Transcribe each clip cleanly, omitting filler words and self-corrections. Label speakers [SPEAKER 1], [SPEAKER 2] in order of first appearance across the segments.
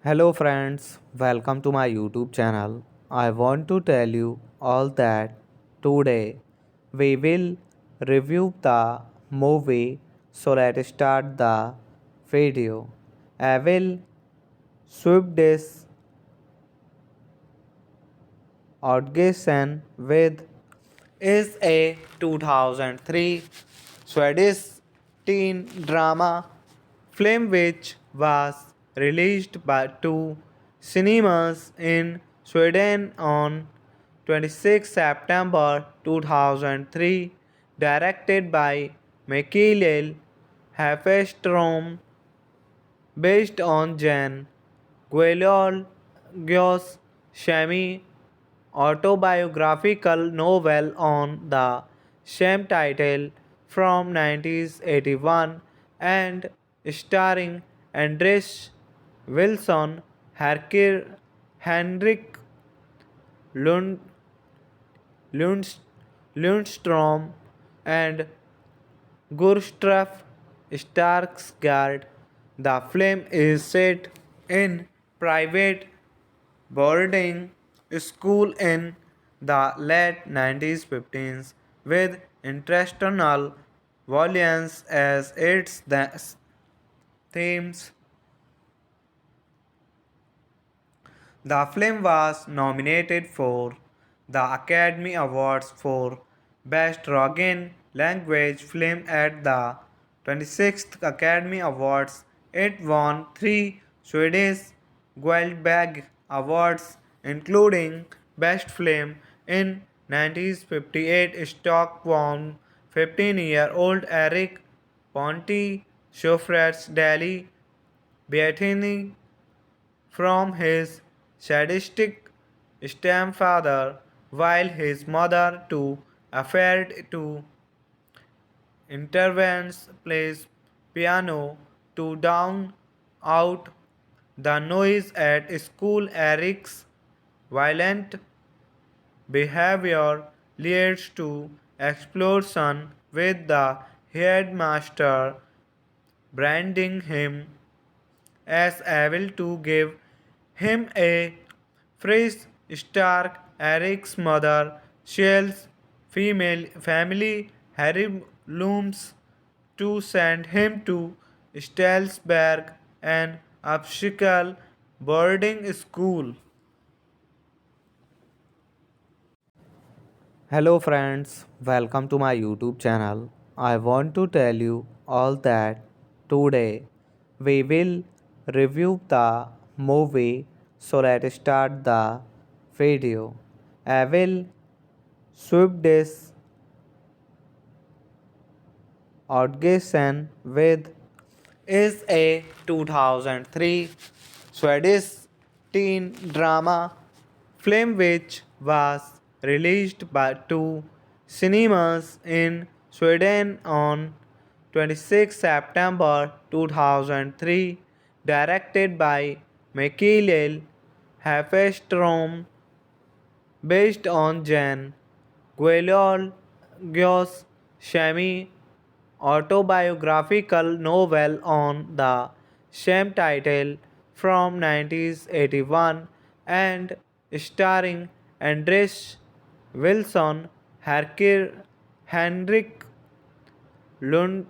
[SPEAKER 1] Hello friends, welcome to my YouTube channel. I want to tell you all that today we will review the movie. So let's start the video. I will sweep this audition with is a 2003 Swedish teen drama film which was released by two cinemas in Sweden on 26 September 2003, directed by Mikael Hafestrom, based on Jan Guillaume's semi autobiographical novel on the same title from 1981 and starring Andres Wilson, Henrik Lund, Lundst, Lundstrom, and Gustav Skarsgård. The film is set in private boarding school in the late 1950s with international violence as its themes. The film was nominated for the Academy Awards for Best Foreign Language Film at the 26th Academy Awards. It won three Swedish Guldbagge Awards, including Best Film in 1958. Stockholm 15-year-old Eric Ponti Schoffer's Daily Beatini from his sadistic stepfather, while his mother too afraid to intervenes plays piano to drown out the noise at school. Eric's violent behavior leads to explosion with the headmaster branding him as able to give him a fresh start. Eric's mother Shell's female family Harry looms to send him to Stalsberg, an obstacle boarding school. Hello friends, welcome to my YouTube channel. I want to tell you all that today we will review the movie, so let's start the video. I will sweep this Outgessen with is a 2003 Swedish teen drama film which was released by two cinemas in Sweden on 26 September 2003, directed by Mikael Hafestrom, based on Jan Guillaume's semi autobiographical novel on the same title from 1981 and starring Andres Wilson, Henrik Lund,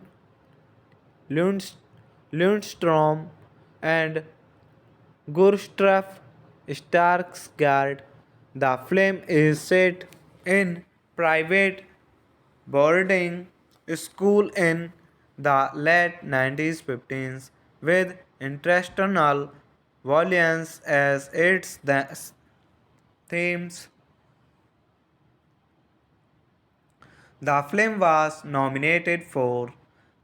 [SPEAKER 1] Lundst, Lundstrom, and Gustav Skarsgård. The film is set in private boarding school in the late 1950s with international violence as its themes. The film was nominated for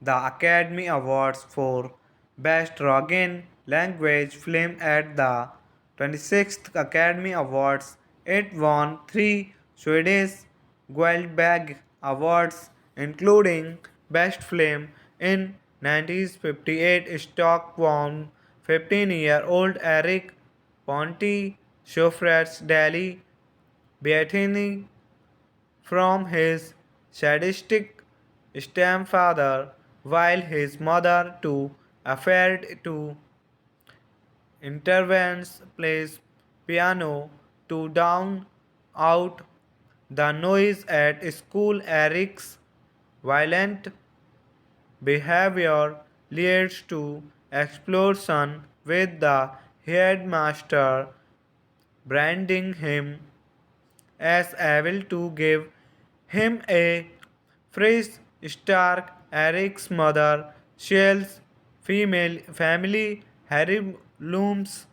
[SPEAKER 1] the Academy Awards for Best Foreign Language Film at the 26th Academy Awards. It won three Swedish Guldbagge Awards, including Best Film in 1958. Stockholm 15-year-old Eric Ponti Daily Beattini from his sadistic stepfather, while his mother too afraid to intervenes plays piano to drown out the noise at school. Eric's violent behavior leads to explosion with the headmaster branding him as able to give him a fresh start. Eric's mother, Shell's female family, Harry looms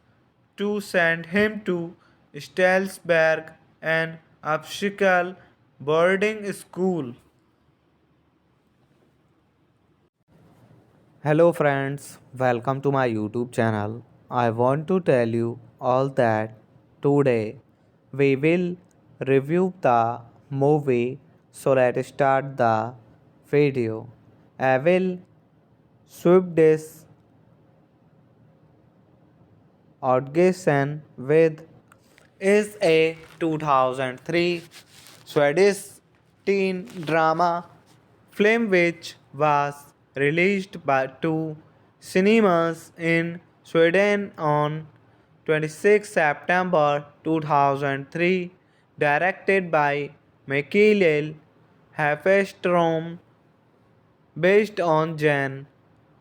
[SPEAKER 1] to send him to Stalsberg, an obstacle boarding school. Hello friends, welcome to my YouTube channel. I want to tell you all that today we will review the movie, so let's start the video. I will sweep this Outgessen with is a 2003 Swedish teen drama film which was released by two cinemas in Sweden on 26 September 2003, directed by Mikael Hafestrom, based on Jan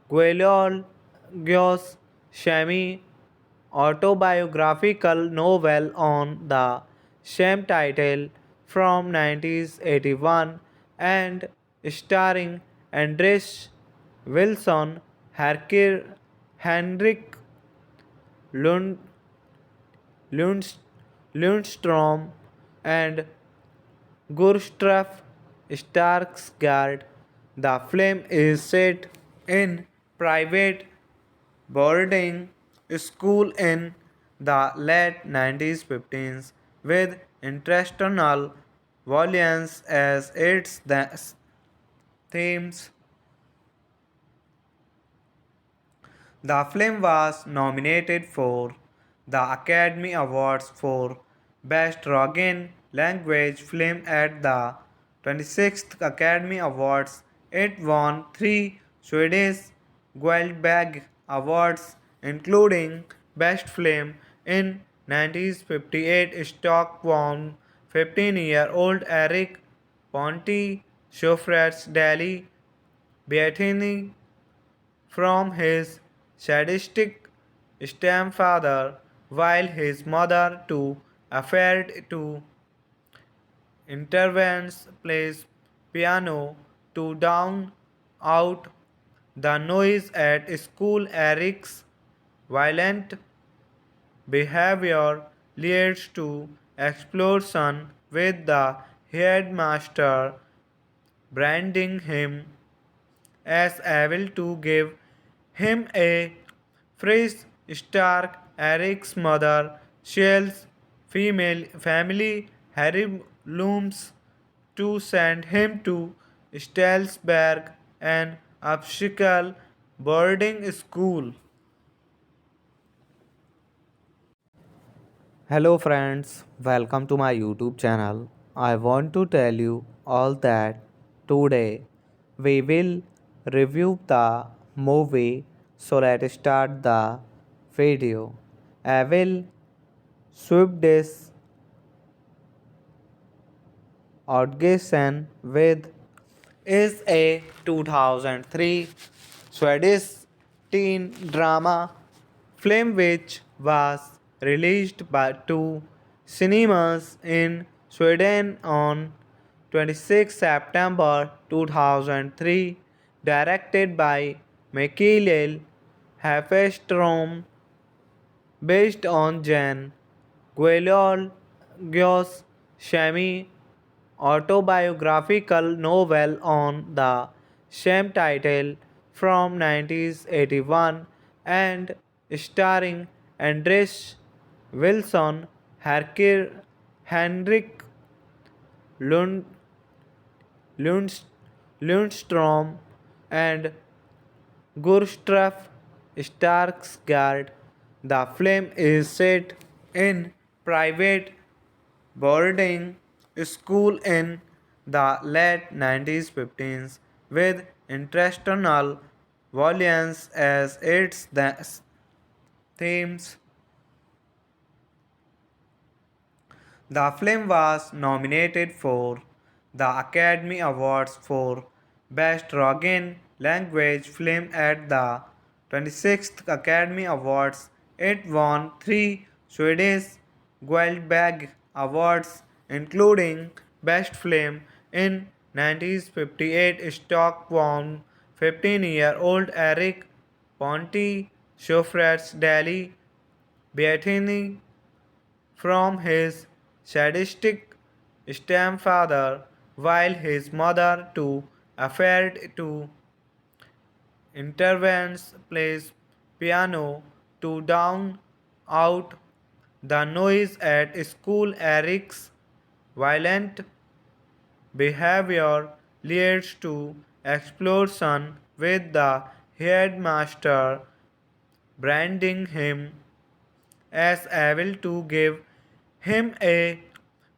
[SPEAKER 1] Guillaume's semi autobiographical novel on the same title from 1981 and starring Andres Wilson, Henrik Lund, Lundstrom, and Gustav Skarsgård. The film is set in private boarding school in the late 1950s with international violence as its themes. The film was nominated for the Academy Awards for Best Foreign Language Film at the 26th Academy Awards. It won three Swedish Guldbagge Awards, including Best Film in 1958. Stockholm 15-year-old Eric Ponti Daily Beattini from his sadistic stepfather, while his mother too afraid to intervenes, plays piano to drown out the noise at school. Eric's violent behavior leads to explosion with the headmaster branding him as able to give him a fresh start. Eric's mother, Shell's female family, Harry looms to send him to Stalsberg, an obstacle boarding school. Hello friends, welcome to my YouTube channel. I want to tell you all that today we will review the movie. So let's start the video. I will sweep this Outgessen with is a 2003 Swedish teen drama film which was released by two cinemas in Sweden on 26 September 2003, directed by Mikael Hafestrom, based on Jan Guillaume's semi autobiographical novel on the same title from 1981 and starring Andres Wilson, Henrik Lund, Lundst, Lundstrom, and Gustav Skarsgård. The film is set in private boarding school in the late 1950s with international violence as its themes. The film was nominated for the Academy Awards for Best Foreign Language Film at the 26th Academy Awards. It won three Swedish Guldbagge Awards, including Best Film in 1958. Stockholm 15-year-old Eric Ponti Schofrat's daily Beattini from his sadistic stepfather, while his mother too afraid to intervenes, plays piano to drown out the noise at school. Eric's violent behavior leads to explosion with the headmaster branding him as able to give him a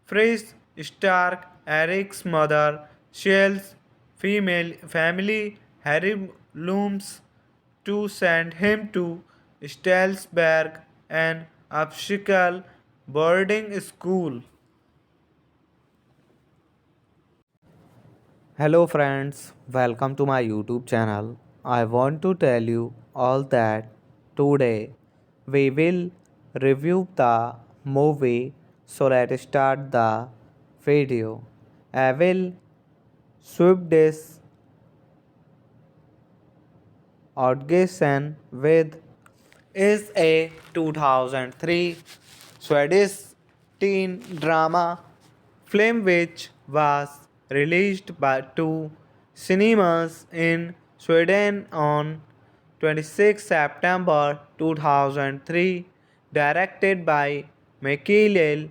[SPEAKER 1] fresh start. Eric's mother, Shell's female family, Harry looms to send him to Stalsberg, an obstacle boarding school. Hello friends, welcome to my YouTube channel. I want to tell you all that today we will review the movie. So let's start the video. I will sweep this Outgessen with is a 2003 Swedish teen drama film which was released by two cinemas in Sweden on 26 September 2003, directed by Mikael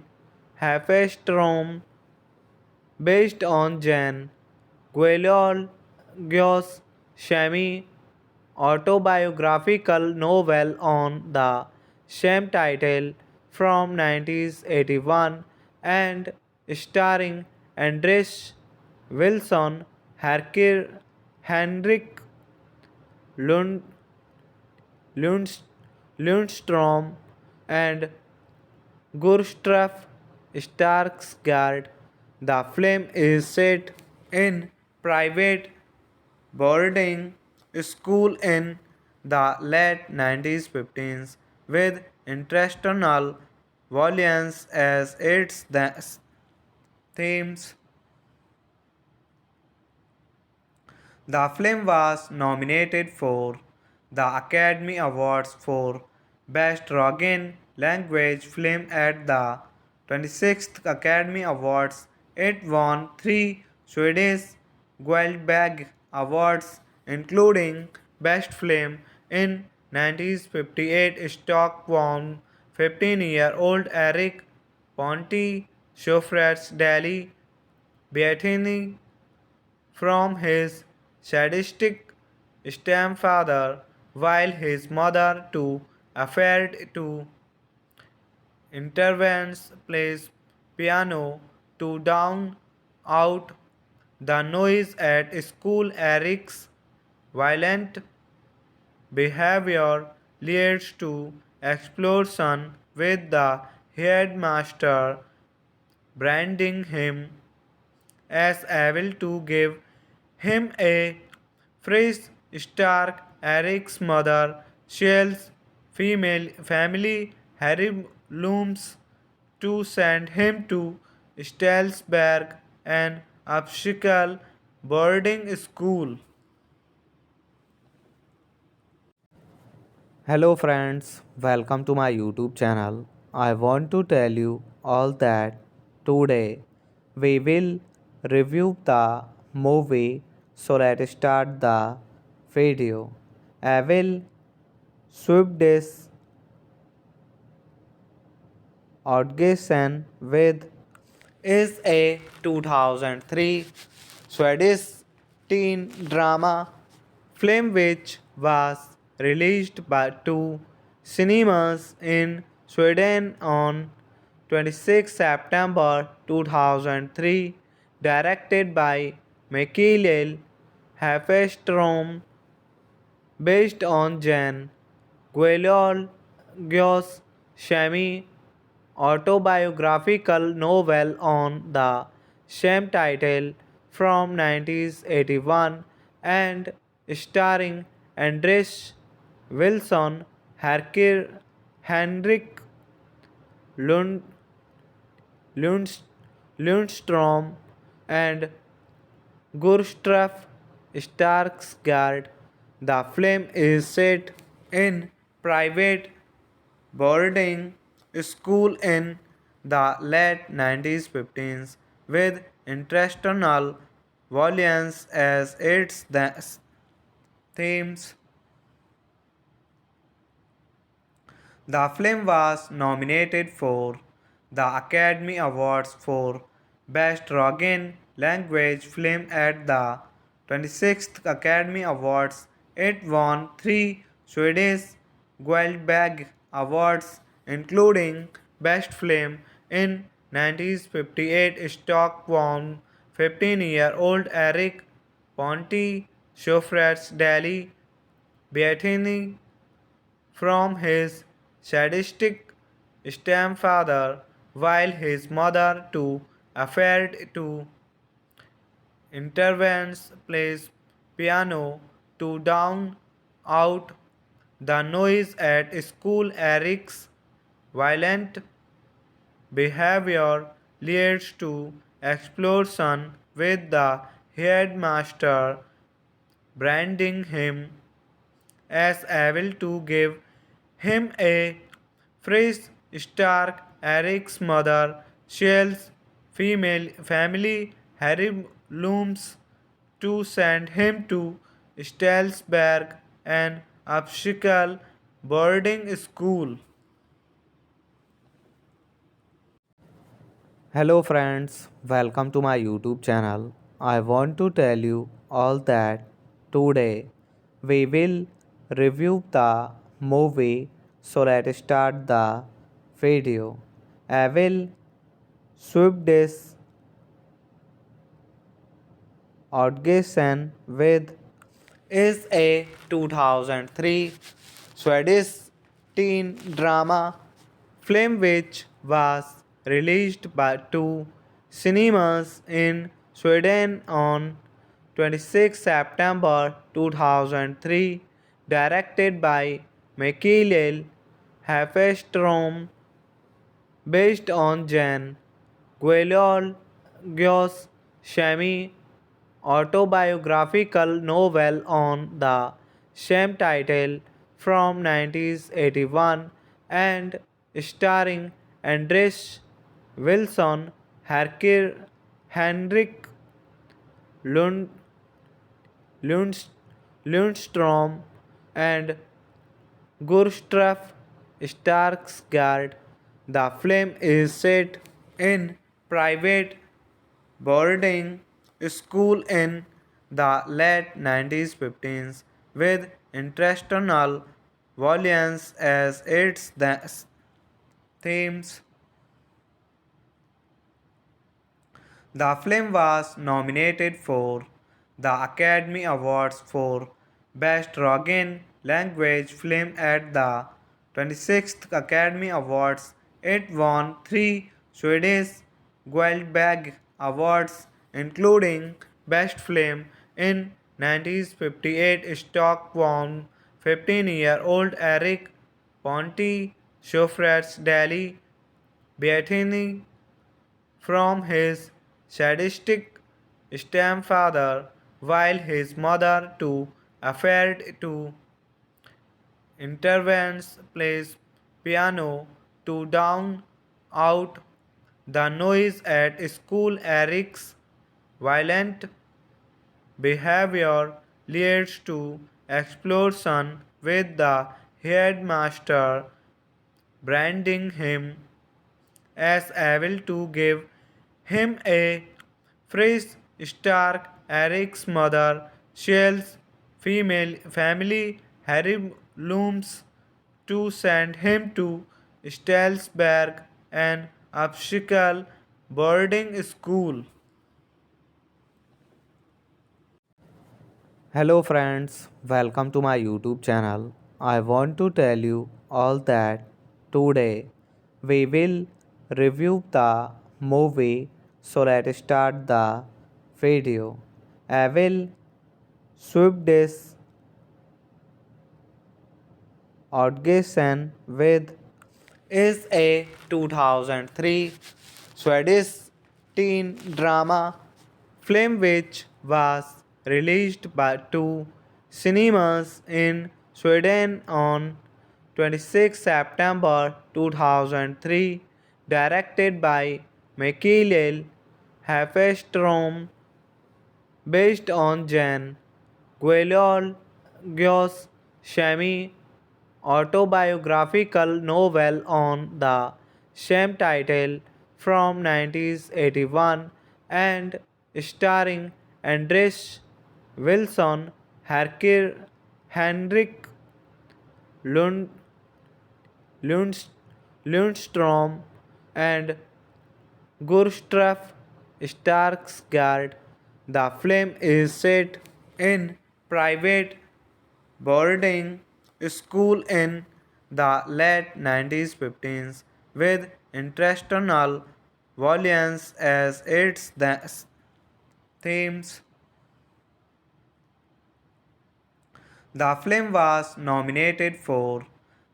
[SPEAKER 1] Hafestrom, based on Jan Guillaume's semi autobiographical novel on the same title from 1981 and starring Andres Wilson, Henrik Lund, Lundstrom, and Gustav Skarsgård. The film is set in private boarding school in the late 1950s with international violence as its themes. The film was nominated for the Academy Awards for Best Foreign Language Film at the 26th Academy Awards. It won 3 Swedish Guldbagge Awards, including Best Film in 1958. Stockholm 15-year-old Eric Ponti Schoffer's Daily Beatini from his sadistic stepfather, while his mother too afraid to intervenes plays piano to drown out the noise at school. Eric's violent behavior leads to explosion, with the headmaster branding him as able to give him a fresh start. Eric's mother Shell's female family Harry looms to send him to Stalsberg, an obstacle boarding school. Hello friends, welcome to my YouTube channel. I want to tell you all that today we will review the movie. So let's start the video. I will sweep this Outgessen with is a 2003 Swedish teen drama film which was released by two cinemas in Sweden on 26 September 2003, directed by Mikael Hafestrom, based on Jan Guillaume's semi autobiographical novel on the same title from 1981, and starring Andres Wilson, Henrik Lund, Lundstrom, and Gustav Skarsgård. The film is set in private boarding school in the late 1950s, with international violence as its themes. The film was nominated for the Academy Awards for Best Foreign Language Film at the 26th Academy Awards. It won 3 Swedish Guldbagge Awards, including Best Film in 1958. Stockholm 15-year-old Eric Ponti Schoffer's Daily Beatini from his sadistic stepfather, while his mother too afraid to intervenes plays piano to drown out the noise at school. Eric's violent behavior leads to explosion, with the headmaster branding him as able to give him a fresh start. Eric's mother Shell's female family Harry looms to send him to Stalsberg, an obstacle boarding school. Hello friends, welcome to my YouTube channel. I want to tell you all that today we will review the movie. So let's start the video. I will sweep this Outgessen with is a 2003 Swedish teen drama film which was released by two cinemas in Sweden on 26 September 2003, directed by Mikael Hafestrom, based on Jan Gyo's semi autobiographical novel on the same title from 1981 and starring Andres Wilson, Henrik Lund, Lundst, Lundstrom, and Gustav Skarsgård. The film is set in private boarding school in the late 1950s with international violence as its themes. The film was nominated for the Academy Awards for Best Foreign Language Film at the 26th Academy Awards. It won three Swedish Guldbagge Awards, including Best Film in 1958. Stockholm 15-year-old Eric Ponti Daily Beatty from his sadistic stepfather, while his mother too afraid to intervenes plays piano to drown out the noise at school. Eric's violent behavior leads to explosion with the headmaster branding him as able to give him a fresh start. Eric's mother, Shell's female family, Harry looms to send him to Stalsberg, an obstacle boarding school. Hello friends, welcome to my YouTube channel. I want to tell you all that today we will review the movie. So let's start the video. I will sweep this Outgessen with is a 2003 Swedish teen drama film which was released by two cinemas in Sweden on 26 September 2003, directed by Mikael Hafestrom, based on Jan Guillaume's semi autobiographical novel on the same title from 1981 and starring Andres Wilson, Henrik Lund, Lundstrom, and Gustav Skarsgård. The film is set in private boarding school in the late 1950s with international violence as its themes. The film was nominated for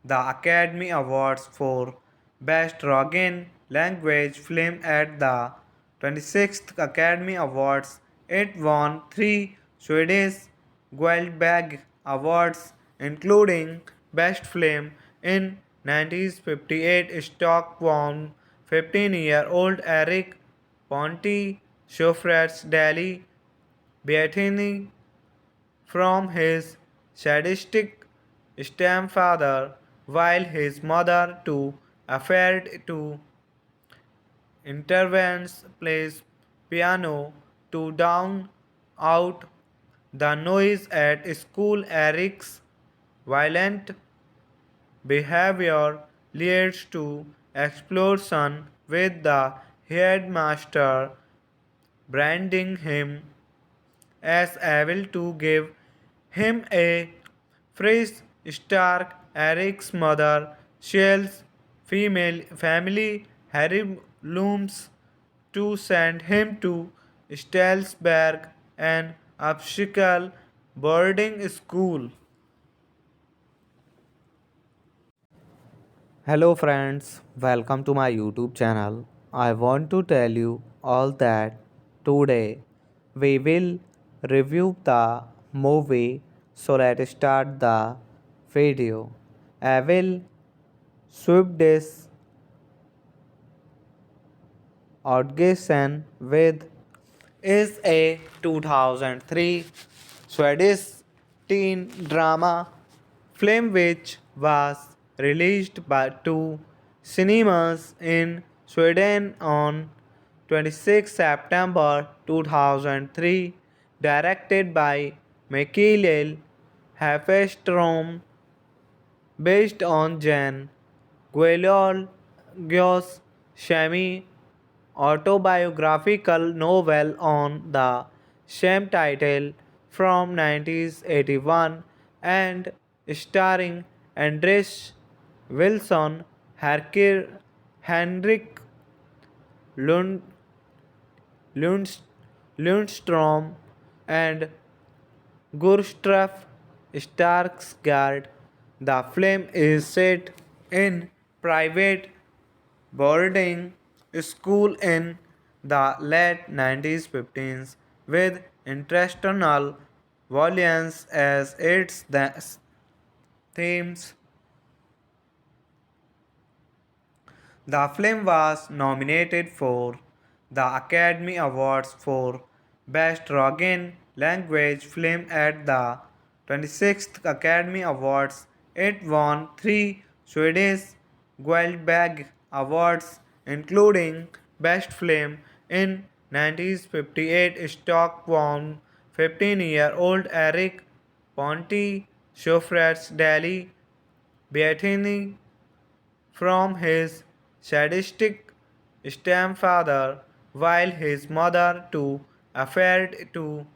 [SPEAKER 1] the Academy Awards for Best Foreign Language Film at the 26th Academy Awards. It won three Swedish Guldbagge Awards, including Best Film in 1958. Stockholm 15-year-old Eric Ponti Daily Beatty from his sadistic stepfather, while his mother too afraid to intervenes plays piano to drown out the noise at school. Eric's violent behavior leads to explosion with the headmaster branding him as able to give him a fresh start. Eric's mother, Shell's female family, Harry looms to send him to Stalsberg, an obstacle boarding school. Hello friends, welcome to my YouTube channel. I want to tell you all that Today we will review the movie, so let's start the video. I will sweep this Outgessen with is a 2003 Swedish teen drama film which was released by two cinemas in Sweden on 26 September 2003, directed by Mikael Hafestrom, based on Jan Guillaume's semi autobiographical novel on the same title from 1981 and starring Andres Wilson, Henrik Lund, Lundst, Lundstrom, and Gustav Skarsgård. The film is set in private boarding school in the late 1950s with international violence as its themes. The film was nominated for the Academy Awards for Best Foreign Language Film at the 26th Academy Awards. It won three Swedish Guldbagge Awards, including Best Film in 1958. Stockholm 15-year-old Eric Ponti Daily Beattini from his sadistic stepfather, while his mother too afraid to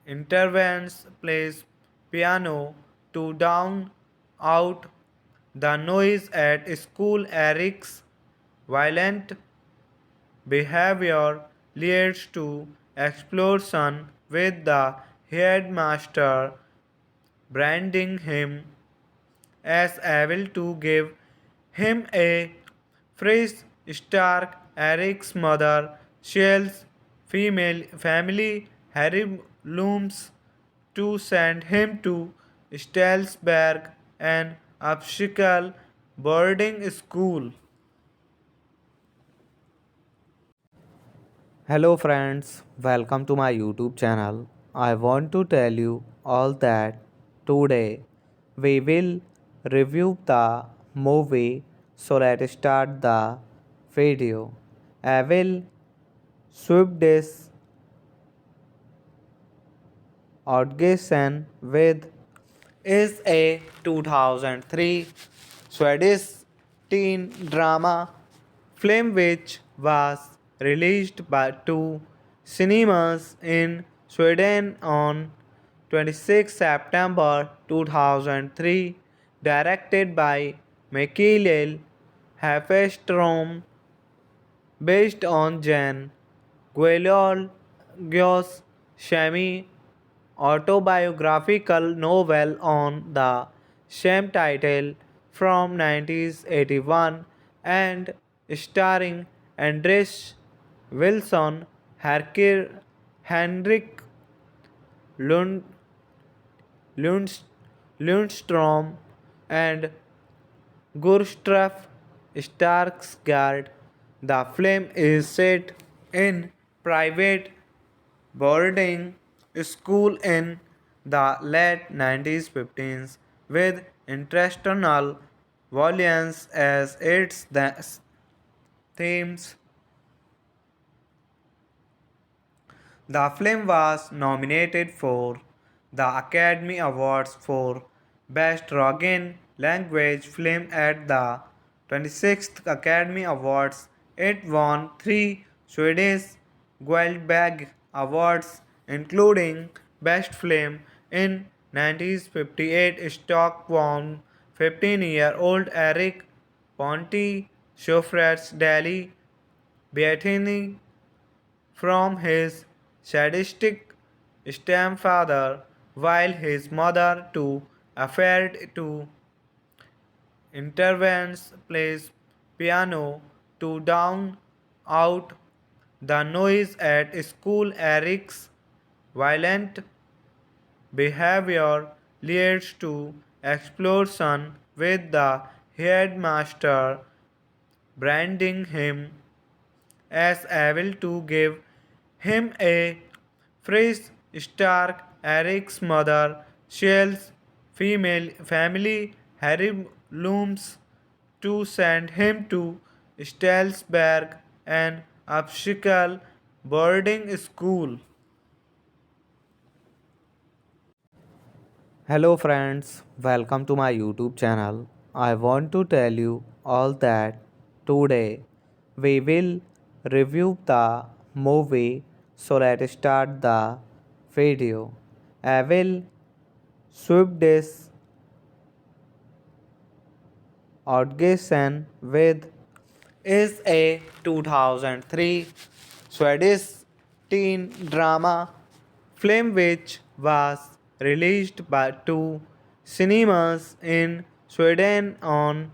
[SPEAKER 1] intervenes plays piano to drown out the noise at school. Eric's violent behavior leads to explosion with the headmaster branding him as able to give him a fresh start. Eric's mother Shell's female family Harry looms to send him to Stalsberg, an obstacle boarding school. Hello friends, welcome to my YouTube channel. I want to tell you all that today we will review the movie, so let's start the video. I will sweep this Outgessen with is a 2003 Swedish teen drama film which was released by two cinemas in Sweden on 26 September 2003, directed by Mikael Hafestrom, based on Jan Guillaume's semi autobiographical novel on the same title from 1981 and starring Andres Wilson, Henrik Lund, Lundstrom, and Gustav Skarsgård. The film is set in private boarding school in the late 1950s with international violence as its themes. The film was nominated for the Academy Awards for Best Foreign Language Film at the 26th Academy Awards. It won three Swedish Guldbagge Awards, including Best Film in 1958. Stockholm 15-year-old Eric Ponti Daily Beattini from his sadistic stepfather, while his mother too afraid to intervenes plays piano to drown out The noise at school, Eric's violent behavior leads to explosion with the headmaster branding him as able to give him a fresh start. Eric's mother, Shell's female family, Harry looms to send him to Stalsberg, an obstacle boarding school. Hello friends, welcome to my YouTube channel. I want to tell you all that today we will review the movie. So let's start the video. I will sweep this Outgessen with is a 2003 Swedish teen drama film which was released by two cinemas in Sweden on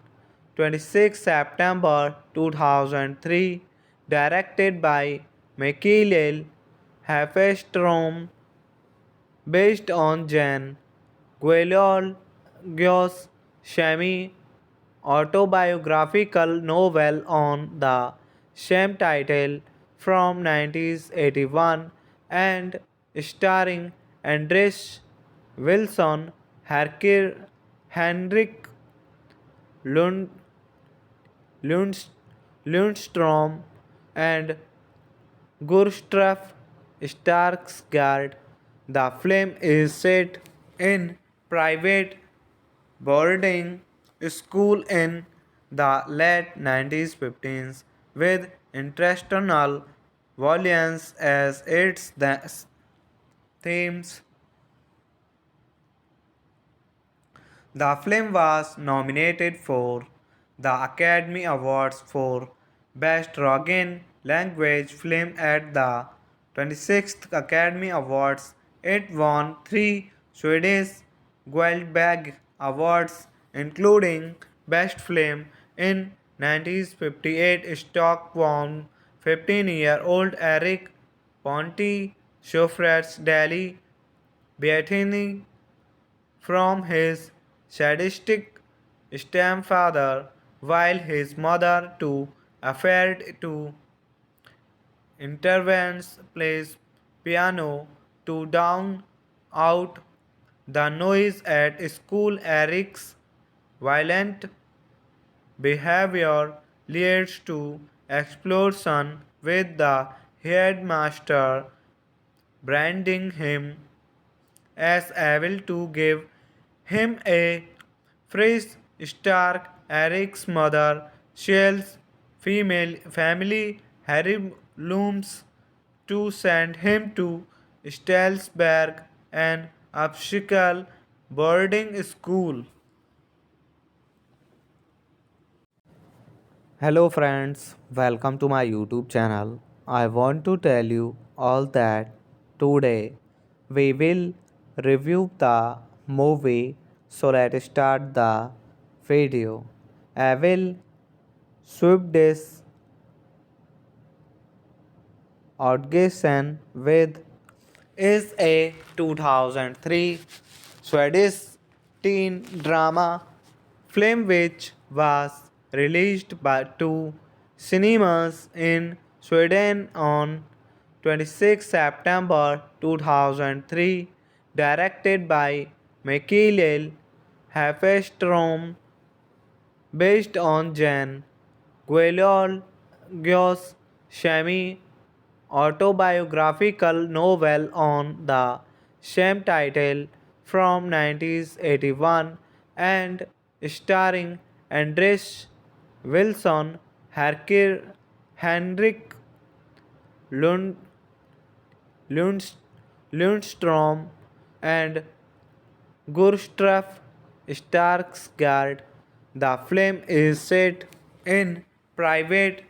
[SPEAKER 1] 26 September 2003, directed by Mikael Hafestrom, based on Jan Guillaume's semi autobiographical novel on the same title from 1981 and starring Andres Wilson, Henrik Lund, Lundstrom, and Gustav Skarsgård. The film is set in private boarding school in the late 1950s with international violence as its themes. The film was nominated for the Academy Awards for Best Foreign Language Film at the 26th Academy Awards. It won three Swedish Guldbagge Awards, including Best Film in 1958. Stockholm 15-year-old Eric Ponti Schoffer's Daily Beatini from his sadistic stepfather, while his mother too afraid to intervenes plays piano to drown out the noise at school. Eric's violent behavior leads to explosion with the headmaster branding him as able to give him a fresh start. Eric's mother, Shell's female family, Harry looms to send him to Stalsberg, an obstacle boarding school. Hello friends, welcome to my YouTube channel. I want to tell you all that today we will review the movie. So let's start the video. I will sweep this Outgessen with is a 2003 Swedish teen drama film which was released by two cinemas in Sweden on 26 September 2003, directed by Mikael Hafestrom, based on Jan Guillaume's semi autobiographical novel on the same title from 1981 and starring Andres Wilson, Henrik Lund, Lundstrom, and Gustav Skarsgård. The film is set in private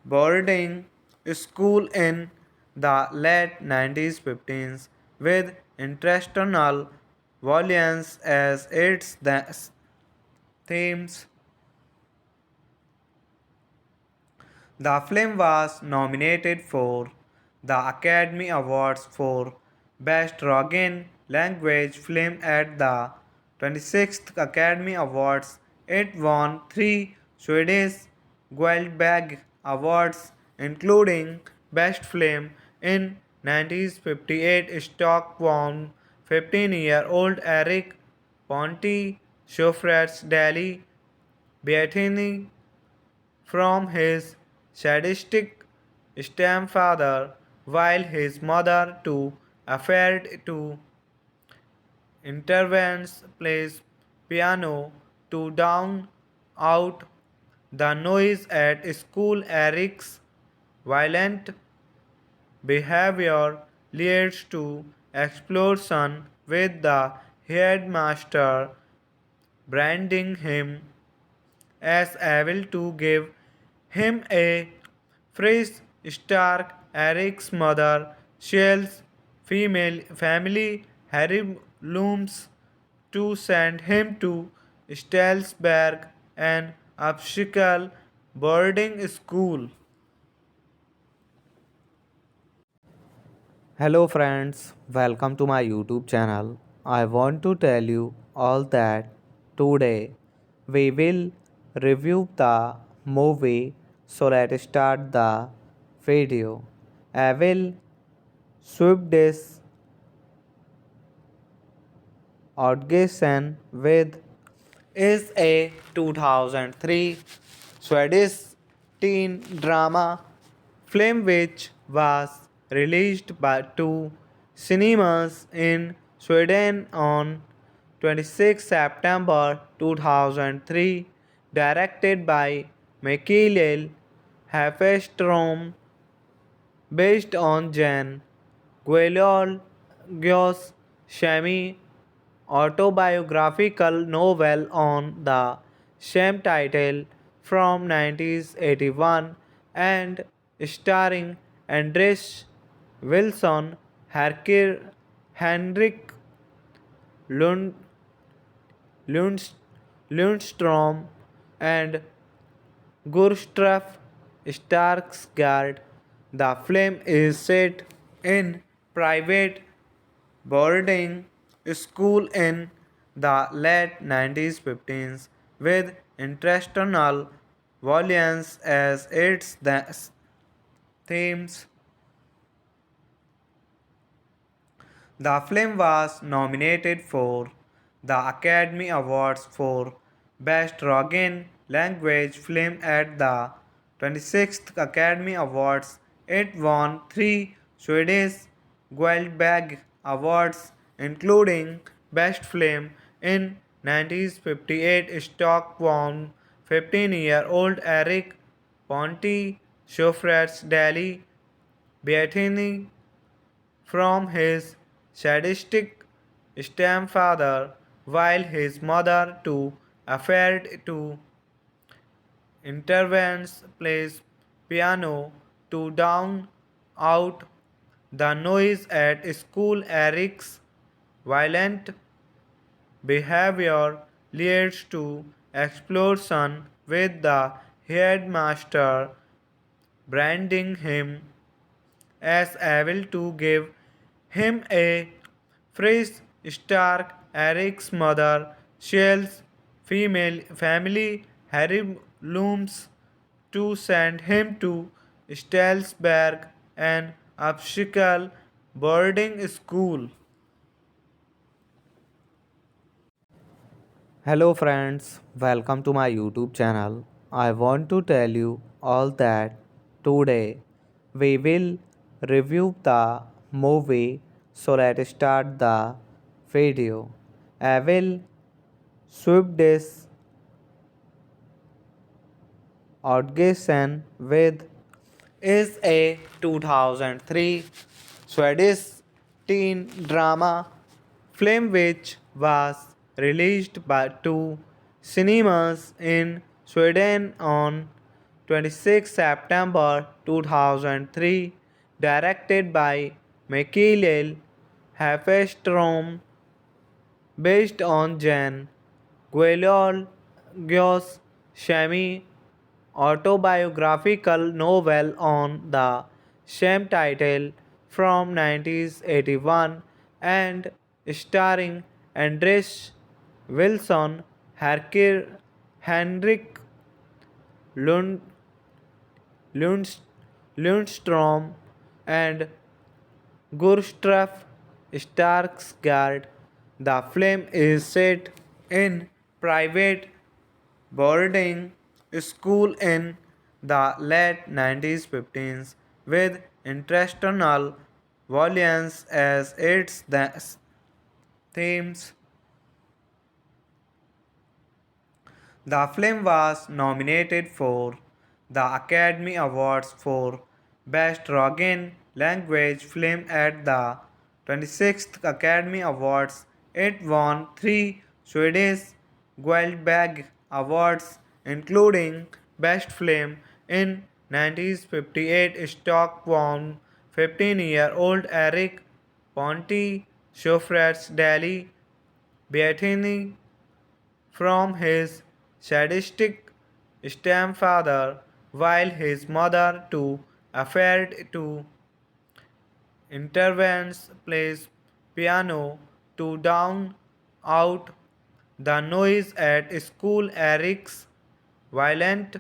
[SPEAKER 1] boarding school in the late 1950s with international violence as its themes. The film was nominated for the Academy Awards for Best Foreign Language Film at the 26th Academy Awards. It won 3 Swedish Guldbagge Awards, including Best Film in 1958. Stockholm 15-year-old Eric Ponti Daily Beatty from his sadistic stepfather, while his mother too afraid to intervene plays piano to drown out the noise at school. Eric's violent behavior leads to explosion with the headmaster branding him as able to give him a fresh start. Eric's mother Shell's female family Harry looms to send him to Stalsberg, an obstacle boarding school. Hello friends, welcome to my YouTube channel. I want to tell you all that today we will review the movie, so let's start the video. I will sweep this Outgessen with is a 2003 Swedish teen drama film which was released by two cinemas in Sweden on 26 September 2003, directed by Mikael Hafestrom, based on Jan Guillaume's semi autobiographical novel on the same title from 1981 and starring Andres Wilson, Henrik Lund, Lundst, Lundstrom, and Gustav Skarsgård. The film is set in private boarding school in the late 1950s with international violence as its themes. The film was nominated for the Academy Awards for Best Foreign Language Film at the 26th Academy Awards. It won 3 Swedish Guldbagge Awards, including Best Film in 1958. Stockholm 15-year-old Eric Ponti Daily Beatty from his sadistic stepfather, while his mother too afraid to intervene plays piano to drown out the noise at school. Eric's violent behavior leads to explosion with the headmaster branding him as able to give him a fresh start. Eric's mother Shell's female family Harry looms to send him to Stalsberg, an obstacle boarding school. Hello friends, welcome to my YouTube channel. I want to tell you all that today we will review the movie, so let's start the video. I will sweep this Outgessen with is a 2003 Swedish teen drama film which was released by two cinemas in Sweden on 26 September 2003, directed by Mikael Hafestrom, based on Jan Guillaume's semi autobiographical novel on the same title from 1981 and starring Andres Wilson, Henrik Lund, Lundst, Lundstrom, and Gustav Skarsgård. The film is set in private boarding school in the late 1915s with international violence as its themes. The film was nominated for the Academy Awards for Best Foreign Language Film at the 26th Academy Awards. It won 3 Swedish Guldbagge Awards, including Best Film in 1958. Stockholm 15-year-old Eric Ponti Schoffer's Daily Beatini from his sadistic stepfather, while his mother too afraid to intervenes plays piano to drown out the noise at school. Eric's violent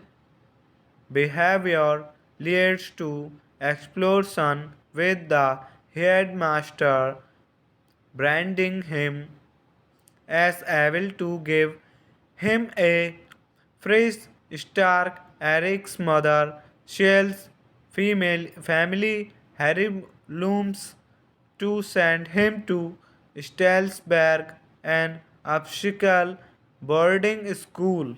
[SPEAKER 1] behavior leads to explosion with the headmaster branding him as able to give him a fresh start. Eric's mother Shell's female family Harry looms to send him to Stalsberg, an obstacle boarding school.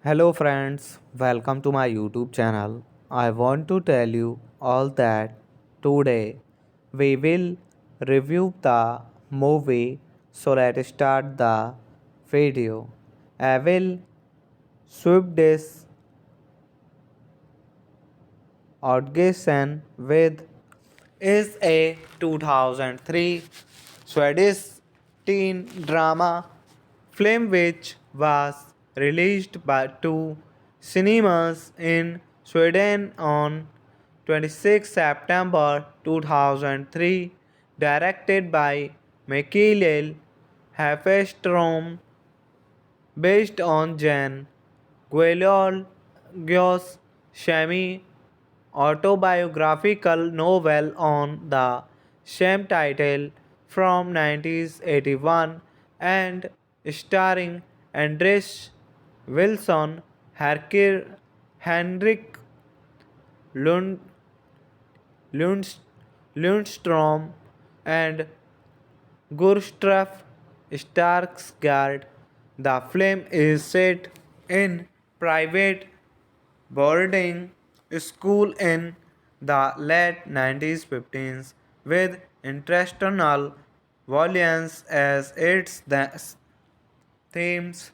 [SPEAKER 1] Hello friends, welcome to my YouTube channel. I want to tell you all that today we will review the movie. So let's start the video. I will sweep this Outgessen with is a 2003 Swedish teen drama film which was released by two cinemas in Sweden on 26 September 2003, directed by Mikael Hafestrom, based on Jan Guillaume's semi autobiographical novel on the same title from 1981 and starring Andres Wilson, Henrik Lund, Lundstrom, and Gustav Skarsgård. The film is set in private boarding school in the late 1915s with international violence as its themes.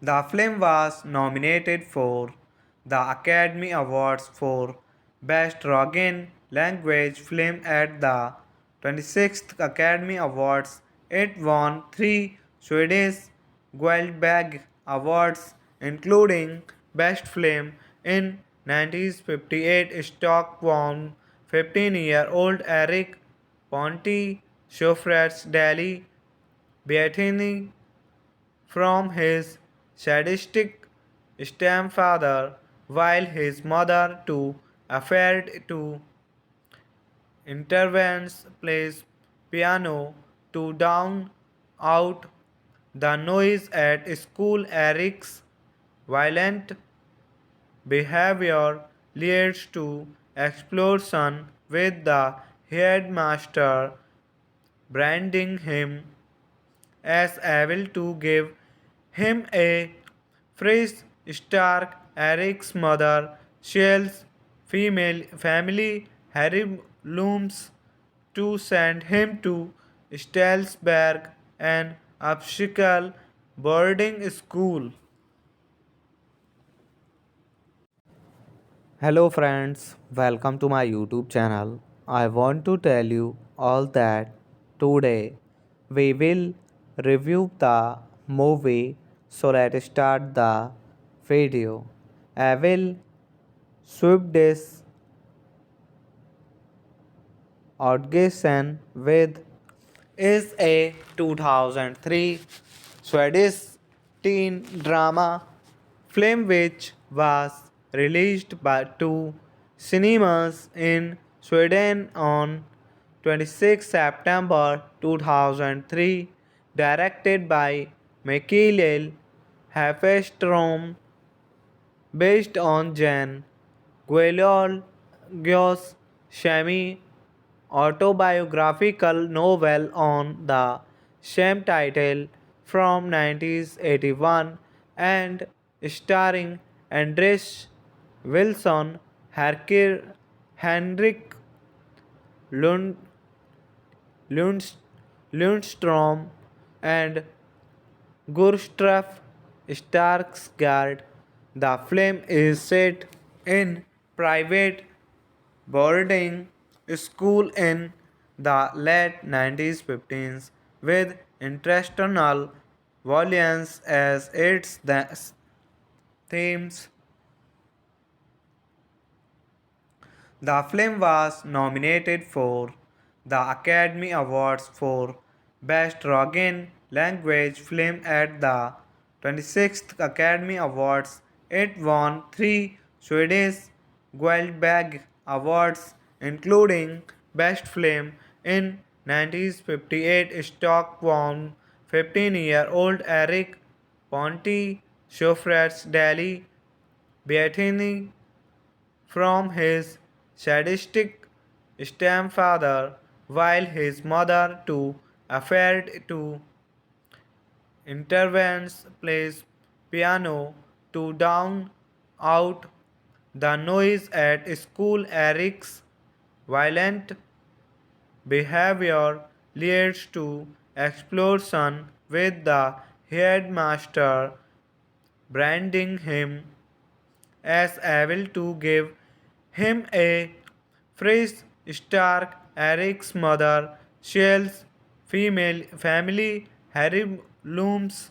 [SPEAKER 1] The film was nominated for the Academy Awards for Best Foreign Language Film at the 26th Academy Awards. It won 3 Swedish Guldbagge Awards, including Best Film in 1958. Stockholm 15-year-old Eric Ponti Schoffer's Daily Beatini from his sadistic stepfather, while his mother too afraid to intervenes plays piano to drown out the noise at school. Eric's violent behavior leads to explosion with the headmaster branding him as able to give him a fresh start. Eric's mother Shell's female family Harry looms to send him to Stalsberg, an obstacle boarding school. Hello friends, welcome to my YouTube channel. I want to tell you all that today we will review the movie, so let's start the video. I will sweep this Outgessen with is a 2003 Swedish teen drama film which was released by two cinemas in Sweden on 26 September 2003, directed by Mikael Hafestrom, based on Jan Guillaume's semi autobiographical novel on the same title from 1981 and starring Andres Wilson, Henrik Lund, Lundst, Lundstrom, and Gustav Skarsgård. The film is set in private boarding school in the late 1950s with international violence as its themes. The film was nominated for the Academy Awards for Best Foreign Language Film at the 26th Academy Awards. It won three Swedish Guldbagge Awards, including Best Film in 1958. Stockholm 15-year-old Eric Ponti Schoffer's Daily Beatini from his sadistic stepfather, while his mother too afraid to intervenes plays piano to drown out the noise at school. Eric's violent behavior leads to explosion with the headmaster branding him as able to give him a fresh start. Eric's mother Shell's female family Harry looms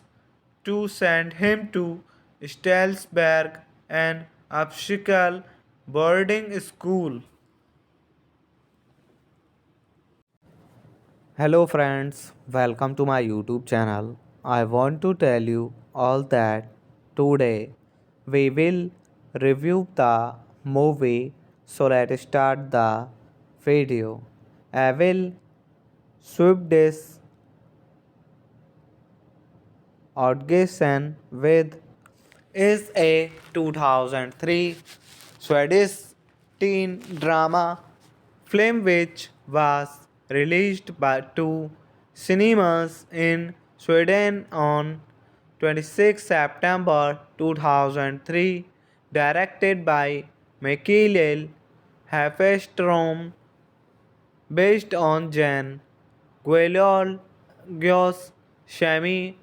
[SPEAKER 1] to send him to Stalsberg, an obstacle boarding school. Hello friends, welcome to my YouTube channel. I want to tell you all that today we will review the movie, so let's start the video. I will sweep this Outgessen with is a 2003 Swedish teen drama film which was released by two cinemas in Sweden on 26 September 2003, directed by Mikael Hafestrom, based on Jan Guillaume's semi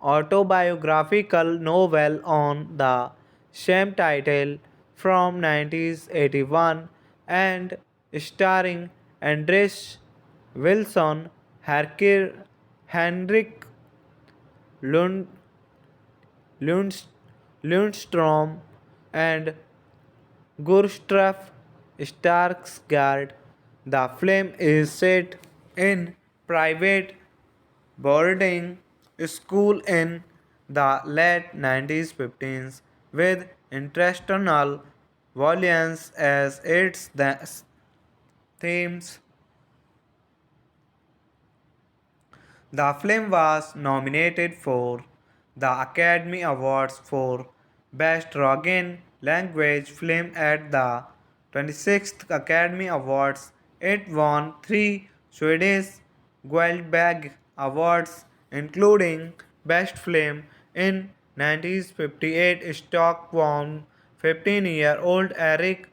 [SPEAKER 1] autobiographical novel on the same title from 1981 and starring Andres Wilson, Henrik Lund, Lundstrom, and Gustav Skarsgård. The film is set in private boarding school in the late 1950s with international violence as its themes. The film was nominated for the Academy Awards for Best Foreign Language Film at the 26th Academy Awards. It won three Swedish Guldbagge Awards, including Best Film in 1958. Stockholm 15-year-old Eric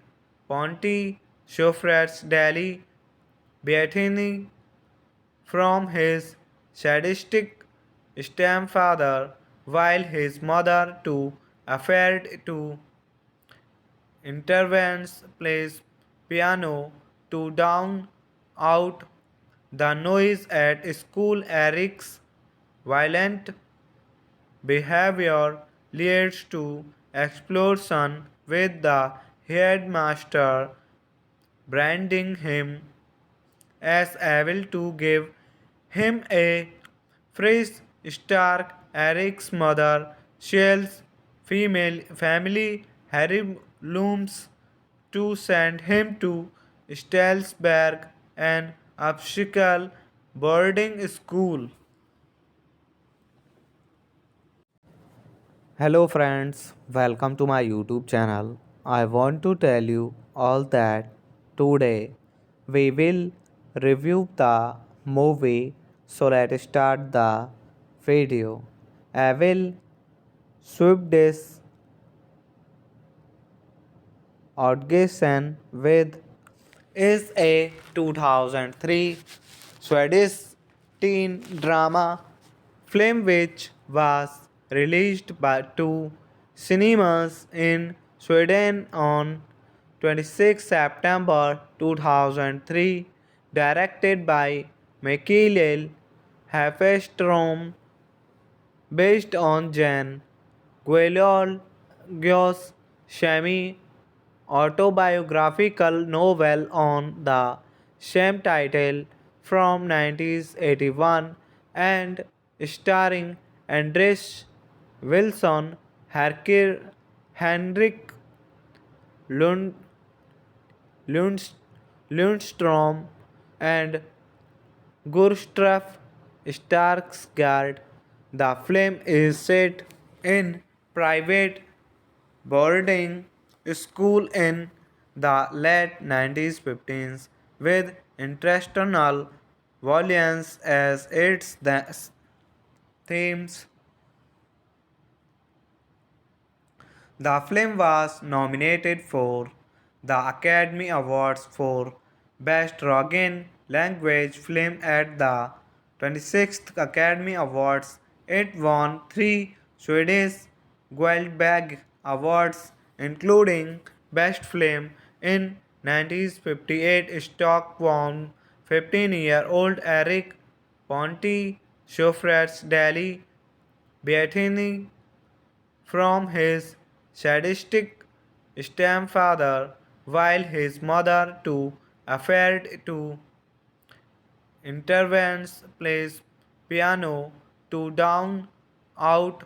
[SPEAKER 1] Ponti Schoffer's Daily Beatini from his sadistic stepfather, while his mother too afraid to intervenes plays piano to drown out the noise at school. Eric's Violent behavior leads to explosion with the headmaster branding him as able to give him a fresh start. Eric's mother, Shell's female family, Harry looms to send him to Stalsberg, an obstacle boarding school. Hello friends, welcome to my YouTube channel. I want to tell you all that today we will review the movie. So let's start the video. I will sweep this Outgessen with is a 2003 Swedish teen drama film which was released by two cinemas in Sweden on 26 September 2003, directed by Mikael Hafestrom, based on Jan Guillaume's semi autobiographical novel on the same title from 1981 and starring Andres Wilson, Henrik Lund, Lundst, Lundstrom, and Gustav Skarsgård. The film is set in private boarding school in the late 1950s with international violence as its themes. The film was nominated for the Academy Awards for Best Foreign Language Film at the 26th Academy Awards. It won three Swedish Guldbagge Awards, including Best Film in 1958. Stockholm 15-year-old Eric Ponti Daily Beatini from his sadistic stepfather, while his mother too afraid to intervenes plays piano to drown out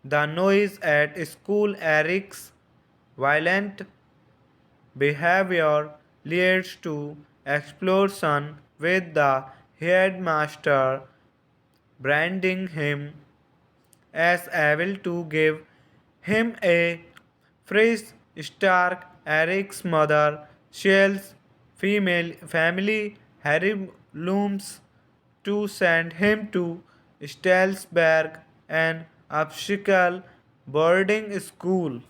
[SPEAKER 1] the noise at school. Eric's violent behavior leads to explosion with the headmaster branding him as able to give him a fresh start. Eric's mother, Shell's female family, Harry looms to send him to Stalsberg, an obstacle boarding school.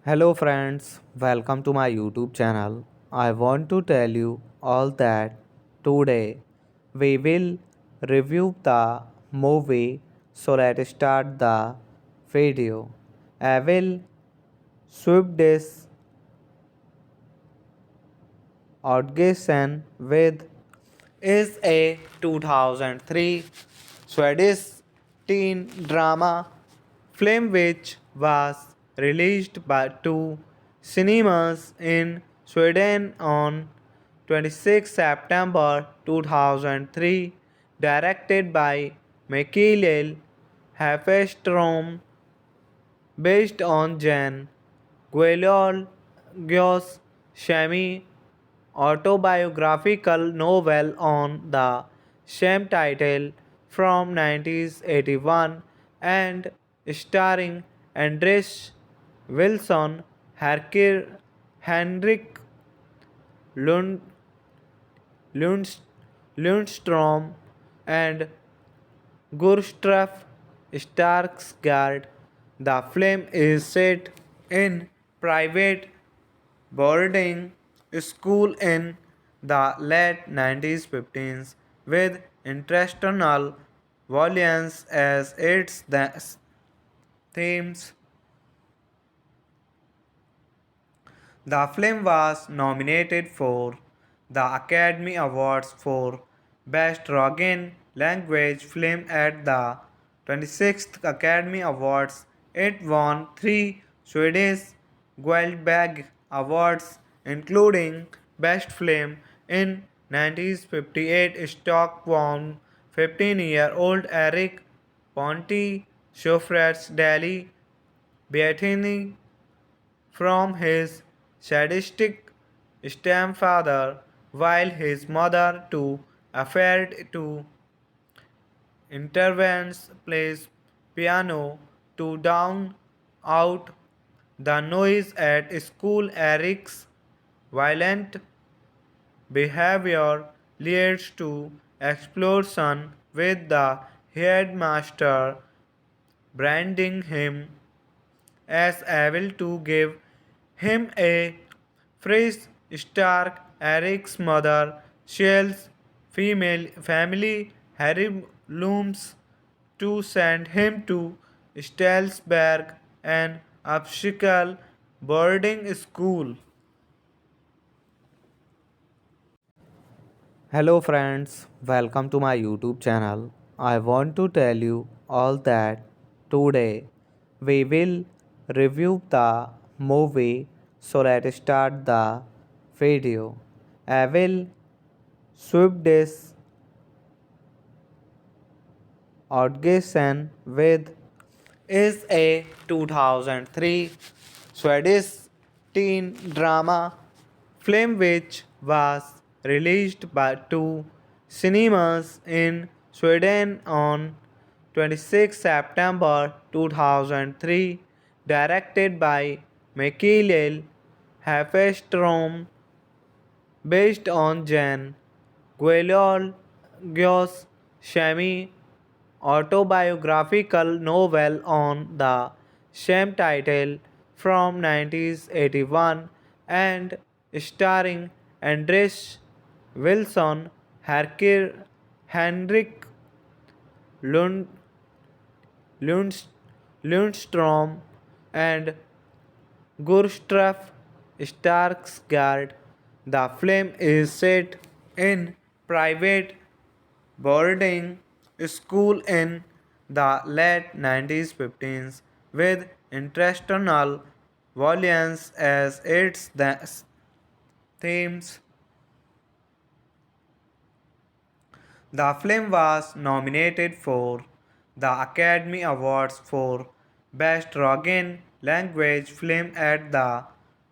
[SPEAKER 1] Hello friends, welcome to my YouTube channel. I want to tell you all that today we will review the movie. So let's start the video. I will sweep this Outgessen with is a 2003 Swedish teen drama film which was released by two cinemas in Sweden on 26 September 2003, directed by Mikael Hafestrom, based on Jan Guillaume's semi autobiographical novel on the same title from 1981 and starring Andres Wilson, Henrik Lund, Lundstrom, and Gustav Skarsgård. The film is set in private boarding school in the late 1950s with international violence as its themes. The film was nominated for the Academy Awards for Best Rogan Language Film at the 26th Academy Awards. It won 3 Swedish Guldbagge Awards, including Best Film in 1958. Stockholm 15-year-old Eric Ponti Daily Beatini from his sadistic stepfather, while his mother too afraid to intervenes plays piano to drown out the noise at school. Eric's violent behavior leads to explosion with the headmaster branding him as able to give him a fresh start. Eric's mother, Shell's female family, Harry looms to send him to Stalsberg, an obstacle boarding school. Hello friends, welcome to my YouTube channel. I want to tell you all that today we will review the movie. So let's start the video. I will sweep this Outgessen with is a 2003 Swedish teen drama film which was released by two cinemas in Sweden on 26 September 2003, directed by Mikael Hafestrom, based on Jan Guillaume's semi autobiographical novel on the same title from 1981 and starring Andres Wilson, Henrik Lund, Lundstrom, and Gustav Skarsgård. The film is set in private boarding school in the late 1950s with international violence as its themes. The film was nominated for the Academy Awards for Best Rogan Language Film at the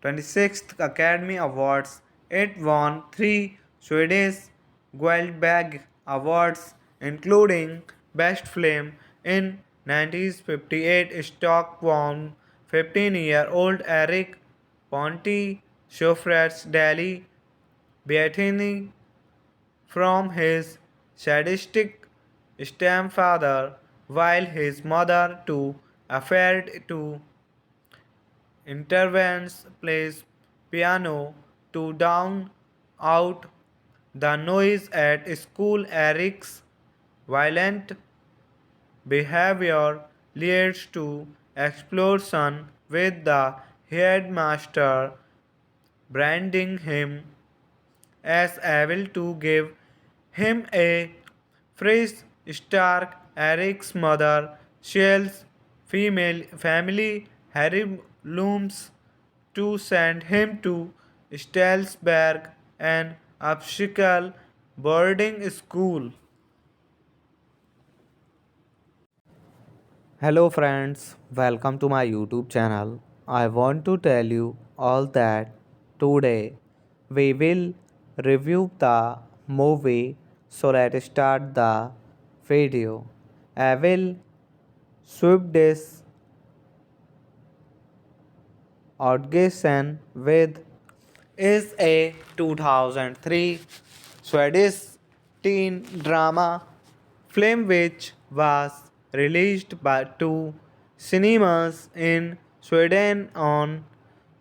[SPEAKER 1] 26th Academy Awards. It won 3 Swedish Guldbagge Awards, including Best Film in 1958. Stockholm 15-year-old Eric Ponti Daily Beatini from his sadistic stepfather, while his mother too afraid to intervenes plays piano to drown out the noise at school. Eric's violent behavior leads to explosion with the headmaster branding him as able to give him a fresh start. Eric's mother, Shell's female family, Harry looms to send him to Stalsberg, an obstacle boarding school. Hello friends, welcome to my YouTube channel. I want to tell you all that today we will review the movie. So let's start the video. I will sweep this Outgessen with is a 2003 Swedish teen drama film which was released by two cinemas in Sweden on